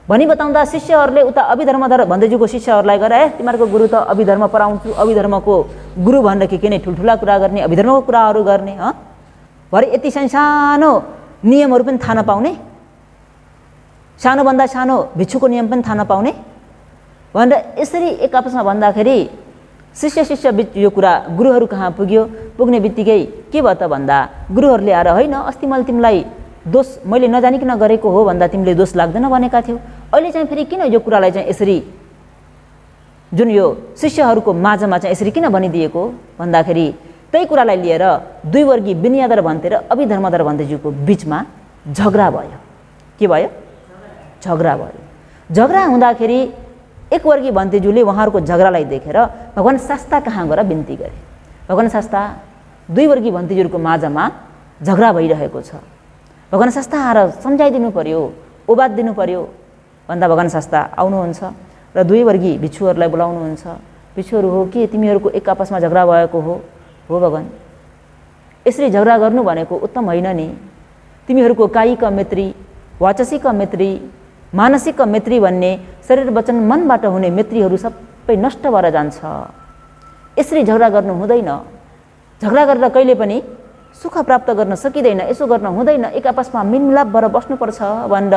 भनी बताउँदा शिष्यहरूले उता अभिधर्मधर भन्दैजुको शिष्यहरूलाई गएर तिमीहरूको गुरु त अभिधर्म पराउँछु, अभिधर्मको गुरु भनेर के नै ठुल्ठुला कुरा गर्ने, अभिधर्मको कुराहरू गर्ने, भरे यति सानो नियमहरू पनि थाहा नपाउने, सानोभन्दा सानो भिक्षुको नियम पनि थाहा नपाउने भनेर यसरी एक आपसमा भन्दाखेरि शिष्य बिच यो कुरा गुरुहरू कहाँ पुग्यो। पुग्ने बित्तिकै के भयो त भन्दा गुरुहरूले आएर होइन अस्ति मैले तिमीलाई दोष मैले नजानिकन गरेको हो भन्दा तिमीले दोष लाग्दैन भनेका थियौ, अहिले चाहिँ फेरि किन यो कुरालाई चाहिँ यसरी जुन यो शिष्यहरूको माझमा चाहिँ यसरी किन भनिदिएको भन्दाखेरि त्यही कुरालाई लिएर दुई वर्गी विनयाधर भन्ते र अभिधर्मधर भन्तेज्यूको बिचमा झगडा भयो। के भयो? झगडा भयो। झगडा हुँदाखेरि एक वर्गी भन्तेज्यूले उहाँहरूको झगडालाई देखेर भगवान शास्ता कहाँ गएर बिन्ती गरे। भगवान शास्ता दुई वर्गी भन्तेज्यूहरूको माझमा झगडा भइरहेको छ, भगवान शास्ता आएर सम्झाइदिनु पर्यो, उबाद दिनु पर्यो भन्दा भगवान शास्ता आउनुहुन्छ र दुई वर्गी भिक्षुहरूलाई बोलाउनुहुन्छ। भिक्षुहरू हो के तिमीहरूको एक आपसमा झगडा भएको हो भगवान, यसरी झगडा गर्नु भनेको उत्तम होइन नि। तिमीहरूको कायिक मैत्री, वाचसिक मैत्री, मानसिक मैत्री भन्ने शरीर वचन मनबाट हुने मैत्रीहरू सबै नष्ट भएर जान्छ। यसरी झगडा गर्नु हुँदैन। झगडा गरेर कहिले पनि सुख प्राप्त गर्न सकिँदैन, यसो गर्न हुँदैन, एक आपसमा मिलमिलाप भएर बस्नुपर्छ भनेर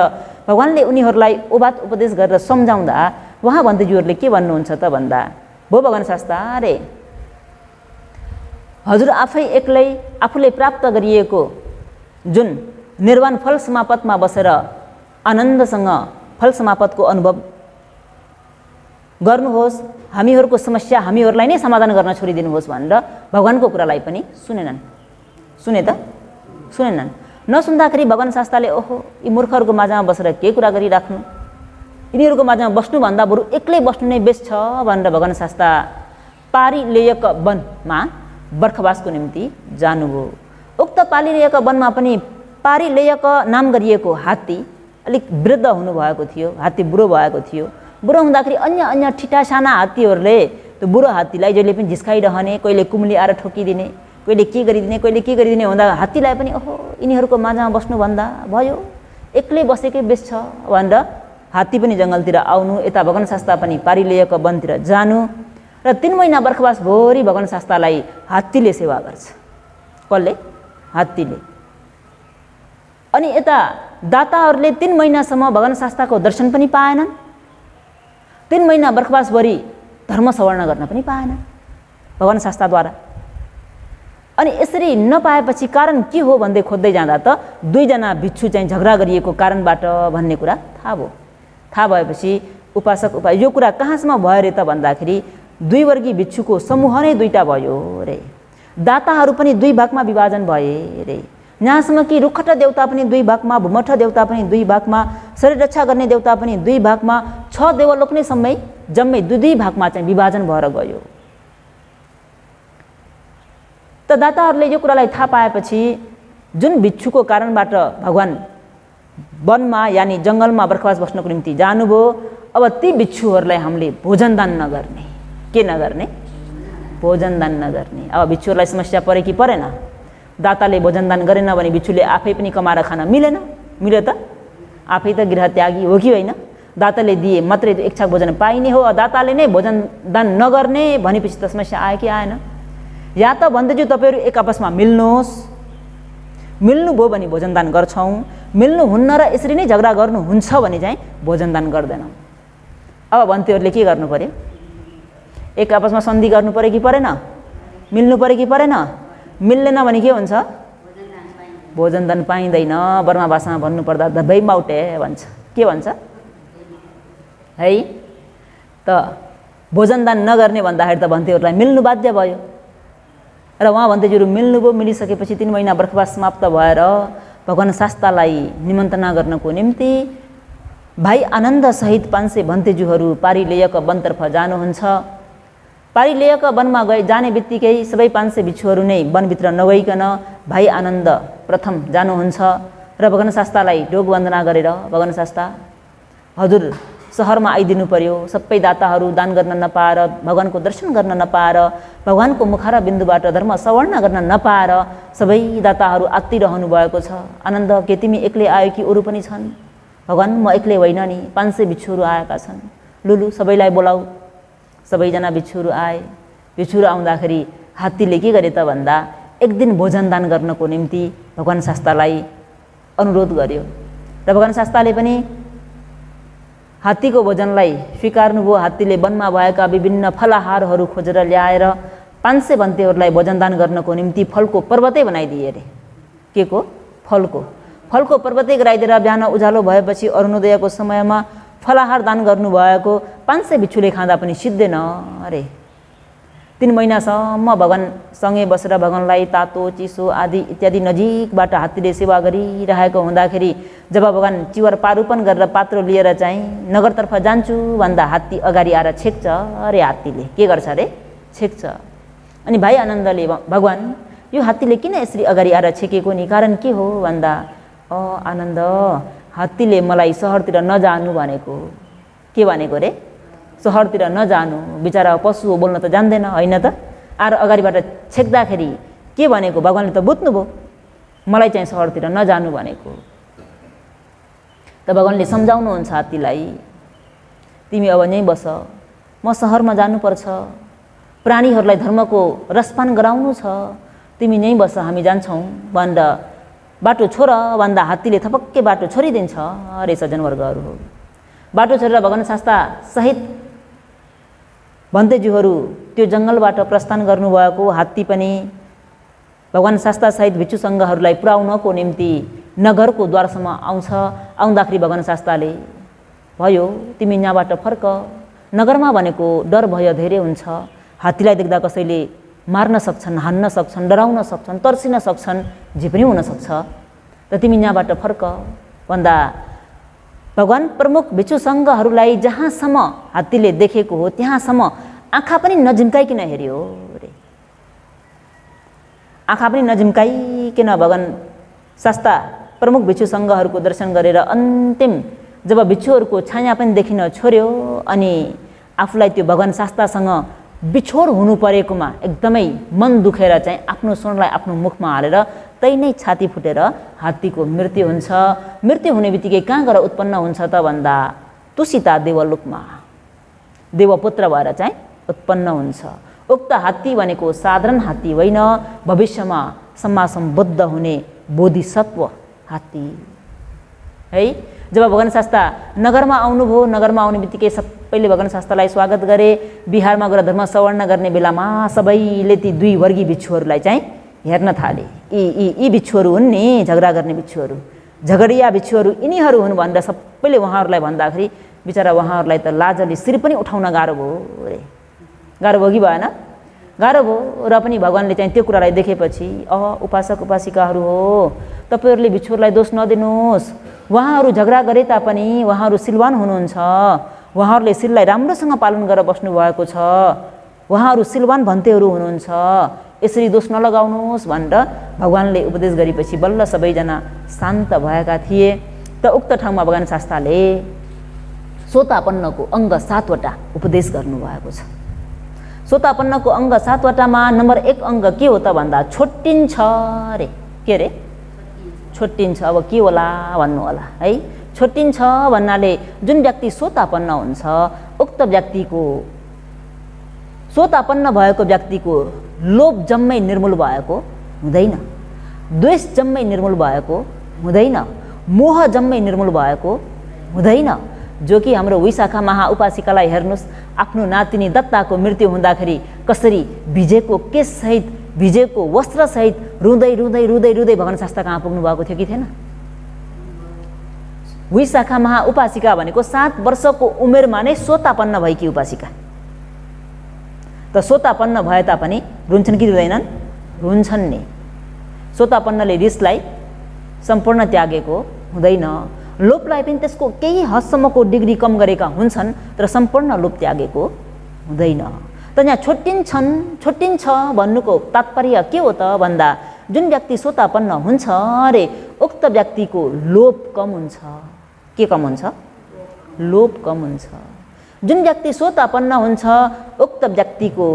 भगवानले उनीहरूलाई उबाद उपदेश गरेर सम्झाउँदा उहाँ भन्तेज्यूहरूले के भन्नुहुन्छ त भन्दा भो भगवान शास्ता रे हजुर आफै एक्लै आफूले प्राप्त गरिएको जुन निर्वाण फल समापतमा बसेर आनन्दसँग फल समापतको अनुभव गर्नुहोस्, हामीहरूको समस्या हामीहरूलाई नै समाधान गर्न छोडिदिनुहोस् भनेर भगवानको कुरालाई पनि सुनेनन्। सुनेनन्। नसुन्दाखेरि भगवान शास्ताले ओहो यी मूर्खहरूको माझमा बसेर के कुरा गरिराख्नु, यिनीहरूको माझमा बस्नुभन्दा बरु एक्लै बस्नु नै बेस्ट छ भनेर भगवान शास्ता पारिलेयक वनमा बर्खवासको निम्ति जानुभयो। उक्त पारिलेयक वनमा पनि पारिलेयक नाम गरिएको हात्ती अलिक वृद्ध हुनुभएको थियो, हात्ती बुढो भएको थियो। बुढो हुँदाखेरि अन्य ठिटा साना हात्तीहरूले त्यो बुढो हात्तीलाई जहिले पनि झिस्काइरहने, कहिले कुम्ली आएर ठोकिदिने, कहिले के गरिदिने हुँदा हात्तीलाई पनि ओहो यिनीहरूको माझमा बस्नुभन्दा भयो एक्लै बसेकै बेस छ भनेर हात्ती पनि जङ्गलतिर आउनु, यता भगवान शास्ता पनि पारिलेयक वनतिर जानु र 3 महिना बर्खवास भरि भगवान शास्तालाई हात्तीले सेवा गर्छ। कसले? हात्तीले। अनि यता दाताहरूले 3 महिनासम्म भगवान शास्ताको दर्शन पनि पाएनन्, 3 महिना बर्खवासभरि धर्म सवर्ण गर्न पनि पाएनन् भगवान शास्ताद्वारा। अनि यसरी नपाएपछि कारण के हो भन्दै खोज्दै जाँदा त 2 जना भिक्षु चाहिँ झगडा गरिएको कारणबाट भन्ने कुरा थाहा भयो। थाहा भएपछि उपासक यो कुरा कहाँसम्म भयो रे त भन्दाखेरि 2 वर्गी भिक्षुको समूह नै 2टा भयो रे। दाताहरू पनि 2 भागमा विभाजन भए रे। यहाँसम्म कि रुखट देवता पनि 2 भागमा, भूमठ देवता पनि 2 भागमा, शरीर रक्षा गर्ने देवता पनि 2 भागमा, 6 देवलोक नै जम्मै 2 भागमा चाहिँ विभाजन भएर गयो। त दाताहरूले यो कुरालाई थाहा पाएपछि जुन भिक्षुको कारणबाट भगवान वनमा यानि जङ्गलमा बर्खवास बस्नको निम्ति जानुभयो, अब ती भिक्षुहरूलाई हामीले भोजन दान नगर्ने। के नगर्ने? भोजन दान नगर्ने। अब भिक्षुहरूलाई समस्या परे कि परेन? दाताले भोजन दान गरेन भने भिक्षुले आफै पनि कमाएर खान मिलेन? मिल्यो त? आफै त गृह त्यागी हो कि होइन? दाताले दिए मात्रै एक छाक भोजन पाइने हो। दाताले नै भोजन दान नगर्ने भनेपछि त समस्या आयो कि आएन? या त भन्दैछु तपाईँहरू एक आपसमा मिल्नुहोस्, मिल्नुभयो भने भोजन दान गर्छौँ, मिल्नुहुन्न र यसरी नै झगडा गर्नुहुन्छ भने चाहिँ भोजन दान गर्दैनौँ। अब भन्तेहरूले के गर्नु पर्यो? एक आपसमा सन्धि गर्नु पर्यो कि परेन? मिल्नु पर्यो कि परेन? मिल्दैन भने के हुन्छ? भोजन दान पाइँदैन। बर्मा भाषामा भन्नुपर्दा दबै माउटे भन्छ। के भन्छ है त? भोजन दान नगर्ने भन्दाखेरि त भन्तेहरूलाई मिल्नु बाध्य भयो र उहाँ भन्तेज्यूहरू मिल्नुभयो। मिलिसकेपछि 3 महिना बर्खवास समाप्त भएर भगवान शास्तालाई निमन्त्रणा गर्नको निम्ति भाइ आनन्द सहित 500 भन्तेज्यूहरू पारिलेयक वनतर्फ जानुहुन्छ। पारिलेयक वनमा जाने बित्तिकै सबै 500 भिक्षुहरू नै वनभित्र नगइकन भाइ आनन्द प्रथम जानुहुन्छ र भगवान शास्तालाई ढोग वन्दना गरेर भगवान शास्ता हजुर सहरमा आइदिनु पर्यो। सबै दाताहरू दान गर्न नपाएर, भगवानको दर्शन गर्न नपाएर, भगवानको मुखार बिन्दुबाट धर्म सवर्ण गर्न नपाएर सबै दाताहरू आत्तिरहनु भएको छ। आनन्द के तिमी एक्लै आयो कि अरू पनि छन्? भगवान म एक्लै होइन नि, 500 भिक्षुहरू आएका छन्, लुलु सबैलाई बोलाऊ। सबैजना भिक्षुहरू आए। भिक्षुहरू आउँदाखेरि हात्तीले के गरे त भन्दा एक दिन भोजन दान गर्नको निम्ति भगवान शास्तालाई अनुरोध गर्यो र भगवान शास्ताले पनि हात्तीको भोजनलाई स्वीकार्नुभयो। हात्तीले वनमा भएका विभिन्न फलाहारहरू खोजेर ल्याएर 500 भन्तेहरूलाई भोजन दान गर्नको निम्ति फलको पर्वतै बनाइदिए अरे। के को? फलको पर्वतै गराइदिएर बिहान उज्यालो भएपछि अरुणोदयको समयमा फलाहार दान गर्नुभएको 500 भिक्षुले खाँदा पनि सिद्धेन अरे। 3 महिनासम्म भगवानसँगै बसेर भगवानलाई तातो चिसो आदि इत्यादि नजिकबाट हात्तीले सेवा गरिरहेको हुँदाखेरि जब भगवान चिवर पारूपन गरेर पात्रो लिएर चाहिँ नगरतर्फ जान्छु भन्दा हात्ती अगाडि आएर छेक्छ अरे। हात्तीले के गर्छ अरे? छेक्छ। अनि भाइ आनन्दले भगवान यो हात्तीले किन यसरी अगाडि आएर छेकेको नि, कारण के हो भन्दा आनन्द हात्तीले मलाई सहरतिर नजानु भनेको। के भनेको रे? सहरतिर नजानु, बिचरा पशु हो, बोल्न त जान्दैन होइन त। आएर अगाडिबाट छेक्दाखेरि के भनेको भगवानले त बुझ्नुभयो, मलाई चाहिँ सहरतिर नजानु भनेको। त भगवानले सम्झाउनुहुन्छ हात्तीलाई, तिमी अब यहीँ बस, म सहरमा जानुपर्छ, प्राणीहरूलाई धर्मको रसपान गराउनु छ, तिमी यहीँ बस, हामी जान्छौँ भनेर बाटो छोड भन्दा हात्तीले थपक्कै बाटो छोडिदिन्छ अरे। सज्जनवर्गहरू हो, बाटो छोडेर भगवान शास्ता सहित भन्तेज्यूहरू त्यो जङ्गलबाट प्रस्थान गर्नुभएको। हात्ती पनि भगवान शास्ता सहित भिक्षु सङ्घहरूलाई पुर्याउनको निम्ति नगरको द्वारसम्म आउँछ। आउँदाखेरि भगवान शास्ताले भयो तिमी यहाँबाट फर्क, नगरमा भनेको डर भय धेरै हुन्छ, हात्तीलाई देख्दा कसैले मार्न सक्छन्, हान्न सक्छन्, डराउन सक्छन्, तर्सिन सक्छन्, जे पनि हुनसक्छ, त तिमी यहाँबाट फर्क भन्दा भगवान प्रमुख भिक्षु सङ्घहरूलाई जहाँसम्म हात्तीले देखेको हो त्यहाँसम्म आँखा पनि नझिम्काइकन हेऱ्यो रे। आँखा पनि नझिम्काइकन भगवान शास्ता प्रमुख भिक्षु सङ्घहरूको दर्शन गरेर अन्तिम जब भिक्षुहरूको छाया पनि देखिन छोड्यो अनि आफूलाई त्यो भगवान शास्तासँग बिछोड हुनु परेकोमा एकदमै मन दुखेर चाहिँ आफ्नो स्वरलाई आफ्नो मुखमा हालेर त्यही नै छाती फुटेर हात्तीको मृत्यु हुन्छ। मृत्यु हुने बित्तिकै कहाँ गएर उत्पन्न हुन्छ त भन्दा तुसिता देवलोकमा देवपुत्र भएर चाहिँ उत्पन्न हुन्छ। उक्त हात्ती भनेको साधारण हात्ती होइन, भविष्यमा सम्मासम्बद्ध हुने बोधिसत्व हात्ती है। जब भगवान शास्ता नगरमा आउनुभयो, नगरमा आउने बित्तिकै सबैले भगवान शास्तालाई स्वागत गरे। बिहारमा गएर धर्म सवर्ण गर्ने बेलामा सबैले ती 2 वर्गीय भिक्षुहरूलाई चाहिँ हेर्न थाले। यी भिक्षुहरू हुन् नि झगडा गर्ने भिक्षुहरू, झगडिया भिक्षुहरू यिनीहरू हुन् भनेर सबैले उहाँहरूलाई भन्दाखेरि बिचरा उहाँहरूलाई त लाजले शिर पनि उठाउन गाह्रो भयो रे। गाह्रो भयो कि भएन? गाह्रो भयो। र पनि भगवानले चाहिँ त्यो कुरालाई देखेपछि उपासक उपासिकाहरू हो, तपाईँहरूले भिक्षुहरूलाई दोष नदिनुहोस्, उहाँहरू झगडा गरे तापनि उहाँहरू सिलवान हुनुहुन्छ, उहाँहरूले सिललाई राम्रोसँग पालन गरेर बस्नुभएको छ, उहाँहरू सिलवान भन्तेहरू हुनुहुन्छ, यसरी दोष नलगाउनुहोस् भनेर भगवानले उपदेश गरेपछि बल्ल सबैजना शान्त भएका थिए। त उक्त ठाउँमा भगवान शास्ताले सोतापन्नको अङ्ग 7 वटा उपदेश गर्नुभएको छ। सोतापन्नको अङ्ग 7 वटामा नम्बर 1 अङ्ग के हो त भन्दा छोट्टिन्छ रे। के रे? छोट्टिन्छ। अब के होला भन्नु होला है। छोट्टिन्छ भन्नाले जुन व्यक्ति सोतापन्न हुन्छ उक्त व्यक्तिको सोतापन्न भएको व्यक्तिको लोभ जम्मै निर्मूल भएको हुँदैन, द्वेष जम्मै निर्मूल भएको हुँदैन, मोह जम्मै निर्मूल भएको हुँदैन। जो कि हाम्रो विशाखा महाउपासिकालाई हेर्नुहोस्, आफ्नो नातिनी दत्ताको मृत्यु हुँदाखेरि कसरी भिजेको केससहित भिजेको वस्त्रसहित रुँदै रुँदै रुँदै रुँदै भगवान शास्ता कहाँ पुग्नु भएको थियो कि थिएन? विशाखा महाउपासिका भनेको 7 वर्षको उमेरमा नै सोतापन्न भएकी उपासिका। त सोतापन्न भए तापनि रुन्छन् कि रुँदैनन्? रुन्छन् नि। सोतापन्नले रिसलाई सम्पूर्ण त्यागेको हुँदैन, लोभलाई पनि त्यसको केही हदसम्मको डिग्री कम गरेका हुन्छन्, तर सम्पूर्ण लोभ त्यागेको हुँदैन। त यहाँ छोट्टिन्छ भन्नुको तात्पर्य के हो त भन्दा जुन व्यक्ति सोतापन्न हुन्छ अरे उक्त व्यक्तिको लोभ कम हुन्छ। के कम हुन्छ? लोभ कम हुन्छ। जुन व्यक्ति सोतापन्न हुन्छ उक्त व्यक्तिको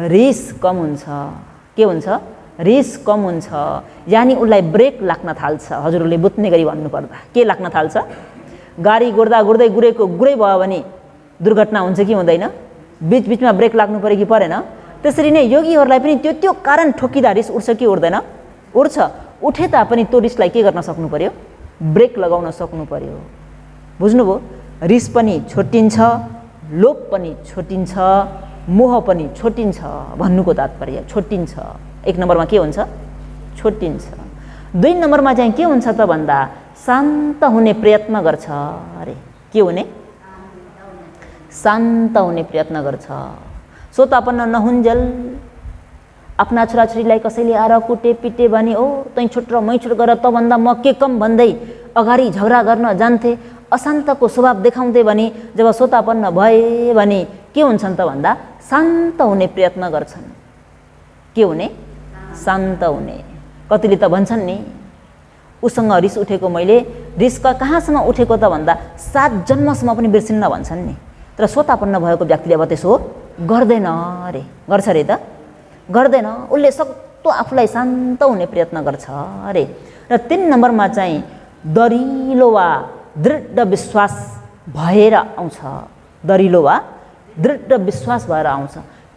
रिस कम हुन्छ। के हुन्छ? रिस कम हुन्छ, यानि उसलाई ब्रेक लाग्न थाल्छ। हजुरहरूले बुझ्ने गरी भन्नुपर्दा के लाग्न थाल्छ? गाडी गुड्दा गुड्दै गुरै भयो भने दुर्घटना हुन्छ कि हुँदैन? बीचमा ब्रेक लाग्नु पर्यो कि परेन? त्यसरी नै योगीहरूलाई पनि त्यो कारण ठोकिँदा रिस उठ्छ कि उठ्दैन? उठ्छ। उठे तापनि त्यो रिसलाई के गर्न सक्नु पर्यो? ब्रेक लगाउन सक्नु पर्यो। बुझ्नुभयो? रिस पनि छोटिन्छ, लोभ पनि छोटिन्छ, मोह पनि छोटिन्छ भन्नुको तात्पर्य छोटिन्छ। 1 नम्बरमा के हुन्छ? छोटिन्छ। 2 नम्बरमा चाहिँ के हुन्छ त भन्दा शान्त हुने प्रयत्न गर्छ। अरे के हुने? शान्त हुने प्रयत्न गर्छ। सोतापन्न नहुन्जेल आफ्ना छोराछोरीलाई कसैले आएर कुटे पिटे भने ओ तै छोट र मै छोट गर त भन्दा म के कम भन्दै अगाडि झगडा गर्न जान्थे, अशान्तको स्वभाव देखाउँथे भने जब सोतापन्न भए भने के हुन्छन् त भन्दा शान्त हुने प्रयत्न गर्छन्। के हुने? शान्त हुने। कतिले त भन्छन् नि उसँग रिस उठेको मैले रिस कहाँसम्म उठेको त भन्दा 7 जन्मसम्म पनि बिर्सिन्न भन्छन् नि। तर सोतापन्न भएको व्यक्तिले अब त्यसो गर्दैन अरे। गर्छ अरे त? गर्दैन। उसले सक्दो आफूलाई शान्त हुने प्रयत्न गर्छ अरे। र 3 नम्बरमा चाहिँ दरिलो वा दृढ विश्वास भएर आउँछ। दरिलो वा दृढ विश्वास भएर आउँछ।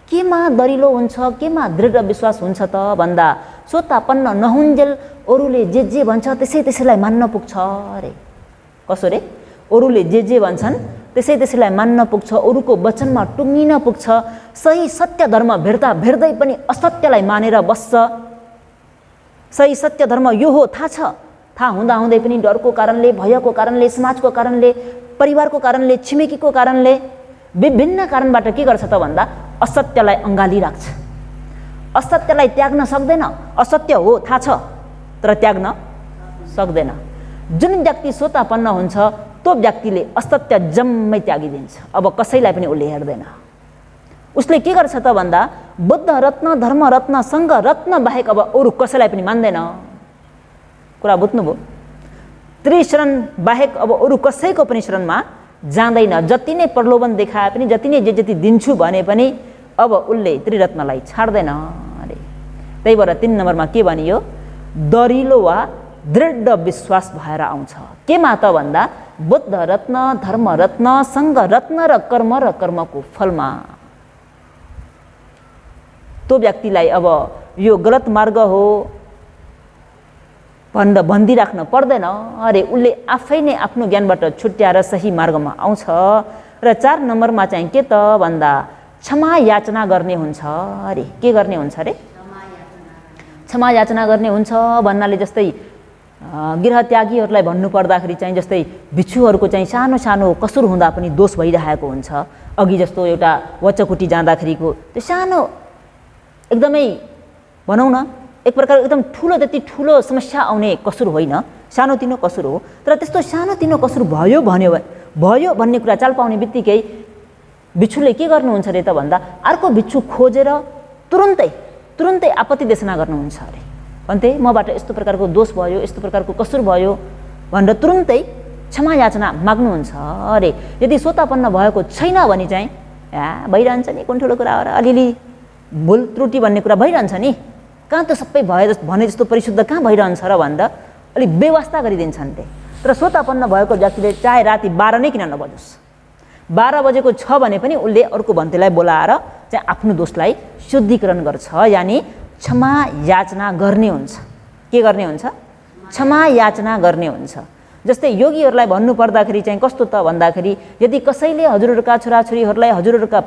केमा दरिलो हुन्छ, केमा दृढ विश्वास हुन्छ त भन्दा सोतापन्न नहुन्जेल अरूले जे भन्छ त्यसैलाई मान्न पुग्छ अरे। कसो रे? अरूले जे भन्छन् त्यसैलाई मान्न पुग्छ, अरूको वचनमा टुङ्गिन पुग्छ। सही सत्य धर्म भेट्दै पनि असत्यलाई मानेर बस्छ। सही सत्य धर्म यो हो थाहा छ, थाहा हुँदै पनि डरको कारणले, भयको कारणले, समाजको कारणले, परिवारको कारणले, छिमेकीको कारणले, विभिन्न कारणबाट के गर्छ त भन्दा असत्यलाई अँगाली राख्छ। असत्यलाई त्याग्न सक्दैन। असत्य हो थाहा छ तर त्याग्न सक्दैन। जुन व्यक्ति सोतापन्न हुन्छ त्यो व्यक्तिले असत्य जम्मै त्यागिदिन्छ। अब कसैलाई पनि उसले हेर्दैन। उसले के गर्छ त भन्दा बुद्ध रत्न, धर्म रत्न, सङ्घ रत्न बाहेक अब अरू कसैलाई पनि मान्दैन। कुरा बुझ्नुभयो? त्रिशरण बाहेक अब अरू कसैको पनि शरणमा जाँदैन। जति नै प्रलोभन देखाए पनि, जति नै जति दिन्छु भने पनि अब उसले त्रिरत्नलाई छाड्दैन अरे। त्यही भएर 3 नम्बरमा के भनियो? दरिलो वा दृढ विश्वास भएर आउँछ। केमा त भन्दा बुद्ध रत्न, धर्म रत्न, सङ्घ रत्न र कर्मको फलमा। त्यो व्यक्तिलाई अब यो गलत मार्ग हो भनेर भनिदिराख्न पर्दैन अरे। उसले आफै नै आफ्नो ज्ञानबाट छुट्याएर सही मार्गमा आउँछ। र 4 नम्बरमा चाहिँ के त भन्दा क्षमा याचना गर्ने हुन्छ अरे। के गर्ने हुन्छ अरे? क्षमा याचना गर्ने हुन्छ भन्नाले जस्तै गृहत्यागीहरूलाई भन्नुपर्दाखेरि चाहिँ जस्तै भिक्षुहरूको चाहिँ सानो सानो कसुर हुँदा पनि दोष भइरहेको हुन्छ। अघि जस्तो एउटा वचकुटी जाँदाखेरिको त्यो सानो एकदमै भनौँ न एक प्रकार एकदम ठुलो, त्यति ठुलो समस्या आउने कसुर होइन, सानोतिनो कसुर हो। तर त्यस्तो सानोतिनो कसुर भयो भन्ने कुरा चाल पाउने बित्तिकै भिक्षुले के गर्नुहुन्छ अरे त भन्दा अर्को भिक्षु खोजेर तुरुन्तै आपत्ति देशना गर्नुहुन्छ अरे। भन्थे मबाट यस्तो प्रकारको दोष भयो, यस्तो प्रकारको कसुर भयो भनेर तुरुन्तै क्षमा याचना माग्नुहुन्छ अरे। यदि सोतापन्न भएको छैन भने चाहिँ भइरहन्छ नि कुन ठुलो कुरा हो र, अलिअलि भुल त्रुटि भन्ने कुरा भइरहन्छ नि, कहाँ त सबै भने जस्तो परिशुद्ध कहाँ भइरहन्छ र भन्दा अलिक व्यवस्था गरिदिन्छन् ते। तर सोतापन्न भएको व्यक्तिले चाहे राति 12 नै किन नबजोस्, 12 बजेको छ भने पनि उसले अर्को भन्तेलाई बोलाएर चाहिँ आफ्नो दोषलाई शुद्धिकरण गर्छ, यानि क्षमा याचना गर्ने हुन्छ। के गर्ने हुन्छ? क्षमा याचना गर्ने हुन्छ। जस्तै योगीहरूलाई भन्नु पर्दाखेरि चाहिँ कस्तो त भन्दाखेरि यदि कसैले हजुरहरूका छोराछोरीहरूलाई, हजुरहरूका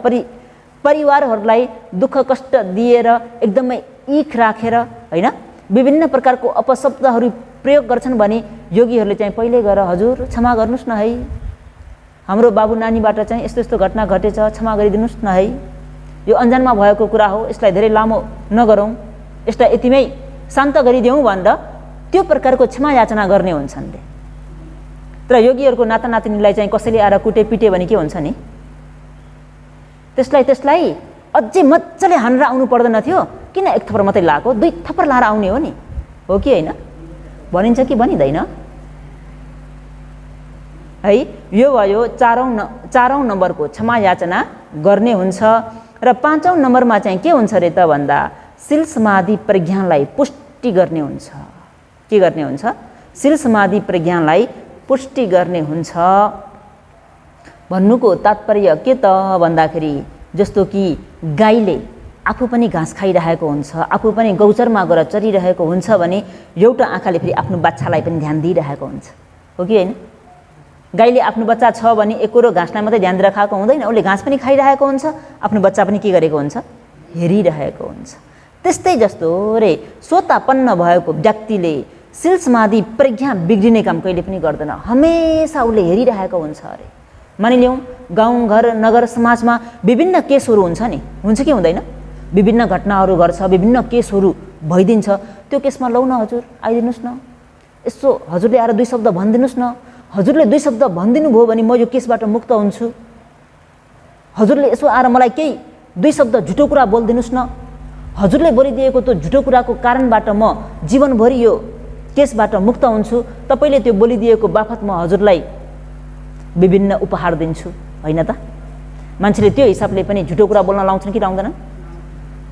परिवारहरूलाई दुःख कष्ट दिएर एकदमै इख राखेर हैन विभिन्न प्रकारको अपशब्दहरू प्रयोग गर्छन् भने योगीहरूले चाहिँ पहिले गएर हजुर क्षमा गर्नुस् न है, हाम्रो बाबु नानीबाट चाहिँ यस्तो यस्तो घटना घटेछ, क्षमा गरिदिनुस् न है, यो अन्जानमा भएको कुरा हो, यसलाई धेरै लामो नगरौँ, यसलाई यतिमै शान्त गरिदेऊ भनेर त्यो प्रकारको क्षमा याचना गर्ने हुन्छन्। तर योगीहरूको नाता नातिनीलाई चाहिँ कसैले आएर कुटे पिटे भने के हुन्छ नि, त्यसलाई अझै मजाले हानेर आउनु पर्दैन थियो, किन 1 थप्पड मात्रै लाएको, 2 थप्पड लाएर आउने हो नि, हो कि होइन? भनिन्छ कि भनिँदैन है? यो भयो 4औं नम्बरको क्षमा याचना गर्ने हुन्छ। र 5औं नम्बरमा चाहिँ के हुन्छ रे त भन्दा शील समाधि प्रज्ञालाई पुष्टि गर्ने हुन्छ। के गर्ने हुन्छ? शील समाधि प्रज्ञालाई पुष्टि गर्ने हुन्छ। भन्नुको तात्पर्य के त भन्दाखेरि जस्तो कि गाईले आफू पनि घाँस खाइरहेको हुन्छ, आफू पनि गौचरमा गएर चरिरहेको हुन्छ भने एउटा आँखाले फेरि आफ्नो बच्चालाई पनि ध्यान दिइरहेको हुन्छ, हो कि होइन? गाईले आफ्नो बच्चा छ भने एकोरो घाँसलाई मात्रै ध्यान दिएर खाएको हुँदैन, उसले घाँस पनि खाइरहेको हुन्छ, आफ्नो बच्चा पनि के गरेको हुन्छ, हेरिरहेको हुन्छ। त्यस्तै जस्तो रे सोतापन्न भएको व्यक्तिले शील समाधि प्रज्ञा बिग्रिने काम कहिले पनि गर्दैन, हमेसा उसले हेरिरहेको हुन्छ। अरे मानिलिउँ गाउँ घर नगर समाजमा विभिन्न केसहरू हुन्छ नि, हुन्छ कि हुँदैन? विभिन्न घटनाहरू गर्छ, विभिन्न केसहरू भइदिन्छ। त्यो केसमा लौ न हजुर आइदिनुहोस् न, यसो हजुरले आएर 2 शब्द भनिदिनुहोस् न, हजुरले 2 शब्द भनिदिनु भयो भने म यो केसबाट मुक्त हुन्छु, हजुरले यसो आएर मलाई केही 2 शब्द झुटो कुरा बोलिदिनुहोस् न, हजुरले बोलिदिएको त्यो झुटो कुराको कारणबाट म जीवनभरि यो केसबाट मुक्त हुन्छु, तपाईँले त्यो बोलिदिएको बापत म हजुरलाई विभिन्न उपहार दिन्छु, होइन त? मान्छेले त्यो हिसाबले पनि झुटो कुरा बोल्न लाउँछन् कि लाउँदैन?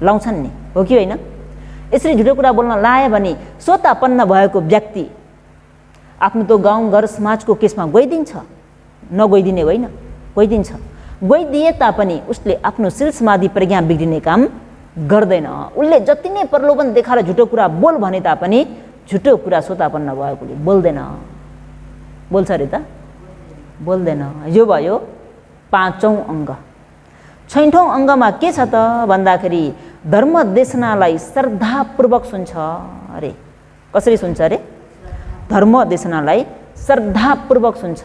लाउँछन् नि, हो कि होइन? यसरी झुटो कुरा बोल्न लायो भने सोतापन्न भएको व्यक्ति आफ्नो त्यो गाउँ घर समाजको केसमा गइदिन्छ, नगइदिने होइन, गइदिन्छ। गइदिए तापनि उसले आफ्नो शील समाधि प्रज्ञा बिग्रिने काम गर्दैन। उसले जति नै प्रलोभन देखाएर झुटो कुरा बोल भने तापनि झुटो कुरा सोतापन्न भएकोले बोल्दैन। बोल्छ अरे त? बोल्दैन। यो भयो 5औं अङ्ग। 6औं अङ्गमा के छ त भन्दाखेरि धर्म देशनालाई श्रद्धापूर्वक सुन्छ। अरे कसरी सुन्छ अरे? धर्म देशनालाई श्रद्धापूर्वक सुन्छ।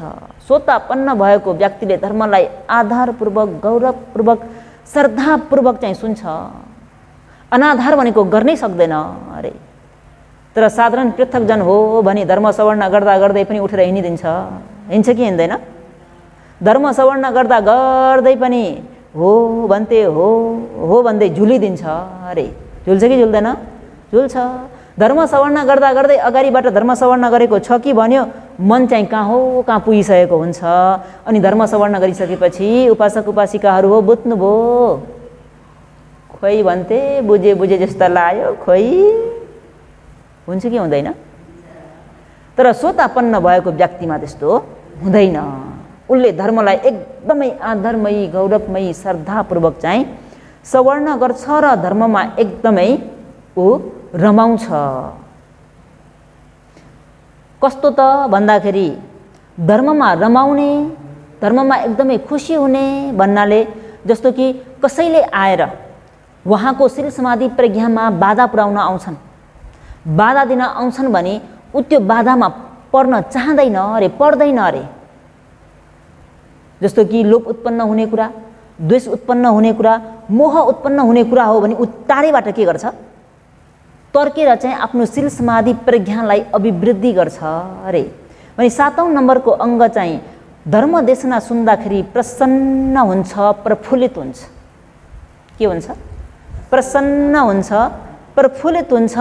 सोतापन्न भएको व्यक्तिले धर्मलाई आधारपूर्वक गौरवपूर्वक श्रद्धापूर्वक चाहिँ सुन्छ। अनाधार भनेको गर्नै सक्दैन। अरे तर साधारण पृथकजन हो भने धर्म सवर्ण गर्दा गर्दै पनि उठेर हिँडिदिन्छ, हिँड्छ कि हिँड्दैन? धर्म सवर्ण गर्दा गर्दै पनि हो भन्थे हो भन्दै झुलिदिन्छ। अरे झुल्छ कि झुल्दैन? झुल्छ। धर्म सवर्ण गर्दा गर्दै अगाडिबाट धर्म सवर्ण गरेको छ कि भन्यो, मन चाहिँ कहाँ पुगिसकेको हुन्छ। अनि धर्म सवर्ण गरिसकेपछि उपासक उपासिकाहरू हो बुझ्नुभयो, खोइ भन्थे बुझे जस्तो लाग्यो, खोइ हुन्छ कि हुँदैन? तर सोतापन्न भएको व्यक्तिमा त्यस्तो हुँदैन। उसले धर्मलाई एकदमै आदरमयी गौरवमयी श्रद्धापूर्वक चाहिँ सवर्ण गर्छ र धर्ममा एकदमै ऊ रमाउँछ। कस्तो त भन्दाखेरि धर्ममा रमाउने, धर्ममा एकदमै खुसी हुने भन्नाले जस्तो कि कसैले आएर उहाँको शील समाधि प्रज्ञामा बाधा पुर्याउन आउँछन्, बाधा दिन आउँछन् भने ऊ त्यो बाधामा पर्न चाहँदैन अरे, पर्दैन अरे। जस्तो कि लोभ उत्पन्न हुने कुरा, द्वेष उत्पन्न हुने कुरा, मोह उत्पन्न हुने कुरा हो भने ऊ टाढैबाट के गर्छ? तर्केर चाहिँ आफ्नो शील समाधि प्रज्ञालाई अभिवृद्धि गर्छ। अरे भने 7औं नम्बरको अङ्ग चाहिँ धर्म देशना सुन्दाखेरि प्रसन्न हुन्छ, प्रफुल्लित हुन्छ। के हुन्छ? प्रसन्न हुन्छ, प्रफुल्लित हुन्छ।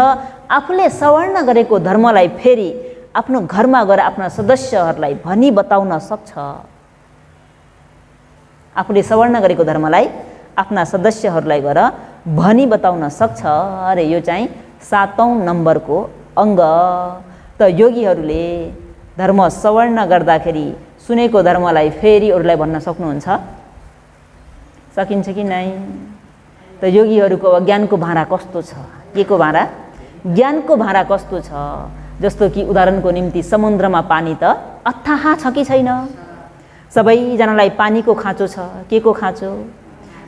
आफूले सवर्ण गरेको धर्मलाई फेरि आफ्नो घरमा गएर आफ्ना सदस्यहरूलाई भनी बताउन सक्छ। आफूले सवर्ण गरेको धर्मलाई आफ्ना सदस्यहरूलाई गएर भनी बताउन सक्छ। अरे यो चाहिँ 7औं नम्बरको अङ्ग। त योगीहरूले धर्म सवर्ण गर्दाखेरि सुनेको धर्मलाई फेरि अरूलाई भन्न सक्नुहुन्छ? सकिन्छ कि नै? त योगीहरूको ज्ञानको भाँडा कस्तो छ? के को भाँडा? ज्ञानको भाँडा कस्तो छ? जस्तो कि उदाहरणको निम्ति समुद्रमा पानी त अथाह छ कि छैन? सबैजनालाई पानीको खाँचो छ। के को खाँचो?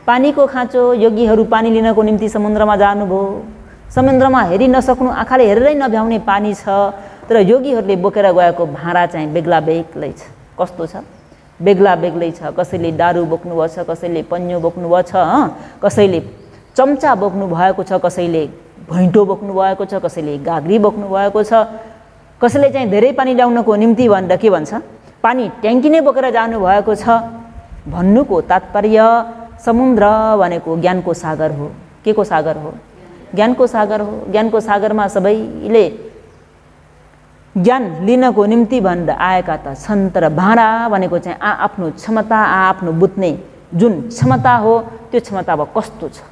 पानीको खाँचो। योगीहरू पानी लिनको निम्ति समुद्रमा जानुभयो, समुद्रमा हेरि नसक्नु, आँखाले हेरेरै नभ्याउने पानी छ। तर योगीहरूले बोकेर गएको भाँडा चाहिँ बेग्ला बेग्लै छ। कस्तो छ? बेग्ला बेग्लै छ। कसैले दारू बोक्नुभएको छ, कसैले पन्यो बोक्नुभएको छ, कसैले चम्चा बोक्नु भएको छ, कसैले भैँटो बोक्नु भएको छ, कसैले गाग्री बोक्नु भएको छ, कसैले चाहिँ धेरै पानी ल्याउनको निम्ति भनेर के भन्छ? पानी ट्याङ्की नै बोकेर जानुभएको छ। भन्नुको तात्पर्य समुद्र भनेको ज्ञानको सागर हो। के को सागर हो? ज्ञानको सागर हो। ज्ञानको सागरमा सबैले ज्ञान लिनको निम्ति भनेर आएका त छन्, तर भाँडा भनेको चाहिँ आफ्नो क्षमता, आफ्नो बुझ्ने जुन क्षमता हो त्यो क्षमता अब कस्तो छ?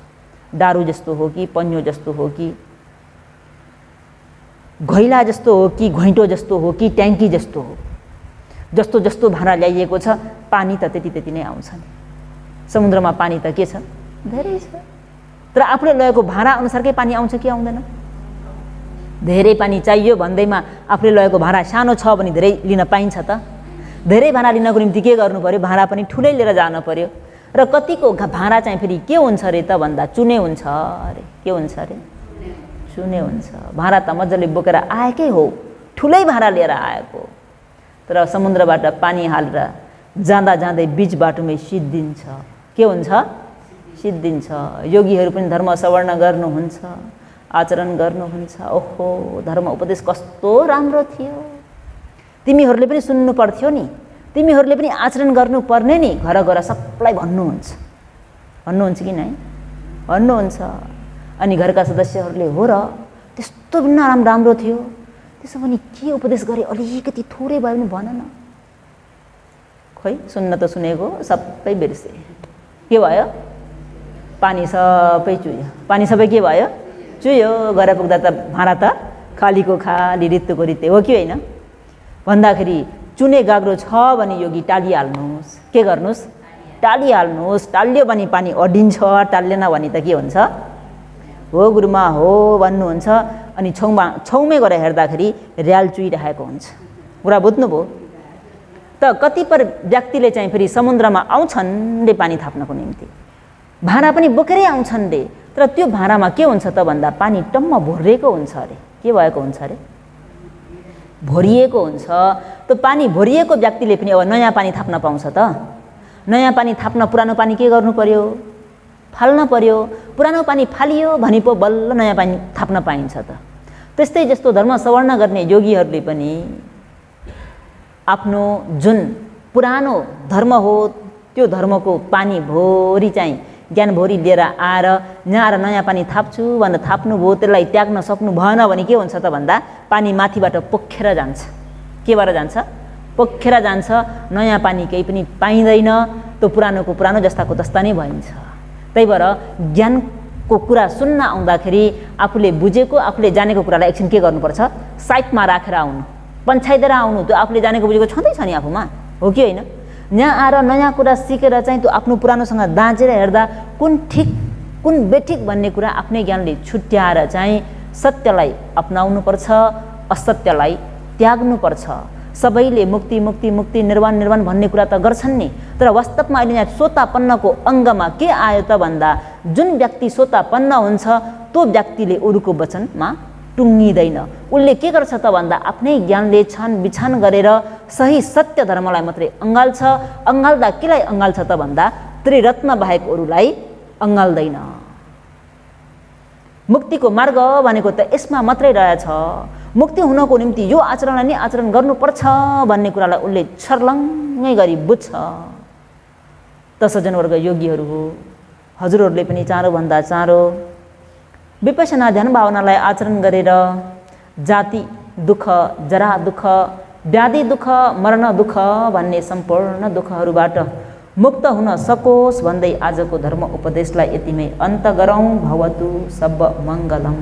दारू जस्तो हो कि पन्यो जस्तो हो कि घैला जस्तो हो कि घैँटो जस्तो हो कि ट्याङ्की जस्तो हो? जस्तो जस्तो भाँडा ल्याइएको छ पानी त त्यति नै आउँछ नि। समुद्रमा पानी त के छ, धेरै छ, तर आफूले लगेको भाँडा अनुसारकै पानी आउँछ कि आउँदैन? धेरै पानी चाहियो भन्दैमा आफूले लगेको भाँडा सानो छ भने धेरै लिन पाइन्छ त? धेरै भाँडा लिनको निम्ति के गर्नु पर्यो? भाँडा पनि ठुलै लिएर जानु पर्यो। र कतिको भाँडा चाहिँ फेरि के हुन्छ अरे त भन्दा चुने हुन्छ अरे। के हुन्छ अरे? चुने हुन्छ। भाँडा त मजाले बोकेर आएकै हो, ठुलै भाँडा लिएर आएको, तर समुद्रबाट पानी हालेर जाँदा जाँदै बीच बाटोमै सिद्धिन्छ। के हुन्छ? सिद्धिन्छ। योगीहरू पनि धर्म सवर्ण गर्नुहुन्छ, आचरण गर्नुहुन्छ। ओहो, धर्म उपदेश कस्तो राम्रो थियो, तिमीहरूले पनि सुन्नु पर्थ्यो नि, तिमीहरूले पनि आचरण गर्नुपर्ने नि, घर घर सबलाई भन्नुहुन्छ। भन्नुहुन्छ कि नै? भन्नुहुन्छ। अनि घरका सदस्यहरूले हो र त्यस्तो पनि राम्रो थियो, त्यसो भने के उपदेश गरे, अलिकति थोरै भयो भने भन न। खोइ सुन्न त सुनेको सबै बिर्से। के भयो? पानी सबै चुयो। पानी सबै के भयो? चुयो। घर पुग्दा त भाँडा त खालीको खाली, रित्तोको रित्ते, हो कि होइन? भन्दाखेरि चुने गाग्रो छ भने योगी टालिहाल्नुहोस्। के गर्नुहोस्? टालिहाल्नुहोस्। टाल्यो भने पानी अडिन्छ, टाल्लेन भने त के हुन्छ? हो गुरुमा हो भन्नुहुन्छ। अनि छौमै गएर हेर्दाखेरि र्याल चुइरहेको हुन्छ। कुरा बुझ्नुभयो? त कतिपय व्यक्तिले चाहिँ फेरि समुद्रमा आउँछन् रे पानी थाप्नको निम्ति, भाँडा पनि बोकेरै आउँछन् रे, तर त्यो भाँडामा के हुन्छ त भन्दा पानी टम्म भरिएको हुन्छ अरे। के भएको हुन्छ अरे? भरिएको हुन्छ। त्यो पानी भरिएको व्यक्तिले पनि अब नयाँ पानी थाप्न पाउँछ त? नयाँ पानी थाप्न पुरानो पानी के गर्नु पर्यो? फाल्न पर्यो। पुरानो पानी फालियो भने पो बल्ल नयाँ पानी थाप्न पाइन्छ त। त्यस्तै जस्तो धर्म सवर्ण गर्ने योगीहरूले पनि आफ्नो जुन पुरानो धर्म हो त्यो धर्मको पानी भोरी चाहिँ ज्ञान भोरी लिएर आएर यहाँ आएर नयाँ पानी थाप्छु भनेर थाप्नुभयो, त्यसलाई त्याग्न सक्नु भएन भने के हुन्छ त भन्दा पानी माथिबाट पोखेर जान्छ। केबाट जान्छ? पोखेर जान्छ। नयाँ पानी केही पनि पाइँदैन, त्यो पुरानोको पुरानो जस्ताको तस्ता नै भइन्छ। त्यही भएर ज्ञानको कुरा सुन्न आउँदाखेरि आफूले बुझेको आफूले जानेको कुरालाई एकछिन के गर्नुपर्छ? साइडमा राखेर आउनु, पन्छाइदिएर आउनु। त्यो आफूले जानेको बुझेको छँदैछ नि आफूमा, हो कि होइन? यहाँ आएर नयाँ कुरा सिकेर चाहिँ त्यो आफ्नो पुरानोसँग दाँचेर हेर्दा कुन ठिक कुन बेठिक भन्ने कुरा आफ्नै ज्ञानले छुट्याएर चाहिँ सत्यलाई अपनाउनुपर्छ, असत्यलाई त्याग्नुपर्छ। सबैले मुक्ति मुक्ति मुक्ति, निर्वाण निर्वाण भन्ने कुरा त गर्छन् नि, तर वास्तवमा अहिले यहाँ सोतापन्नको अङ्गमा के आयो त भन्दा जुन व्यक्ति सोतापन्न हुन्छ त्यो व्यक्तिले अरूको वचनमा टुङ्गिँदैन। उसले के गर्छ त भन्दा आफ्नै ज्ञानले छानबिछान गरेर सही सत्य धर्मलाई मात्रै अँगाल्छ। अँगाल्दा केलाई अँगाल्छ त भन्दा त्रिरत्न बाहेक अरूलाई अँगाल्दैन। मुक्तिको मार्ग भनेको त यसमा मात्रै रहेछ। मुक्ति हुनको निम्ति यो आचरणलाई नै आचरण गर्नुपर्छ भन्ने कुरालाई उसले छर्लङ्गै गरी बुझ्छ। त सज्जनवर्ग योगीहरू हो, हजुरहरूले पनि चाँडोभन्दा चाँडो विपश्यना ध्यान भावनालाई आचरण गरेर जाति दुःख, जरा दुःख, व्याधि दुःख, मरण दुःख भन्ने सम्पूर्ण दुःखहरूबाट मुक्त हुन सकोस् भन्दै आजको धर्म उपदेशलाई यतिमै अन्त गरौँ। भवतु सब मङ्गलम्।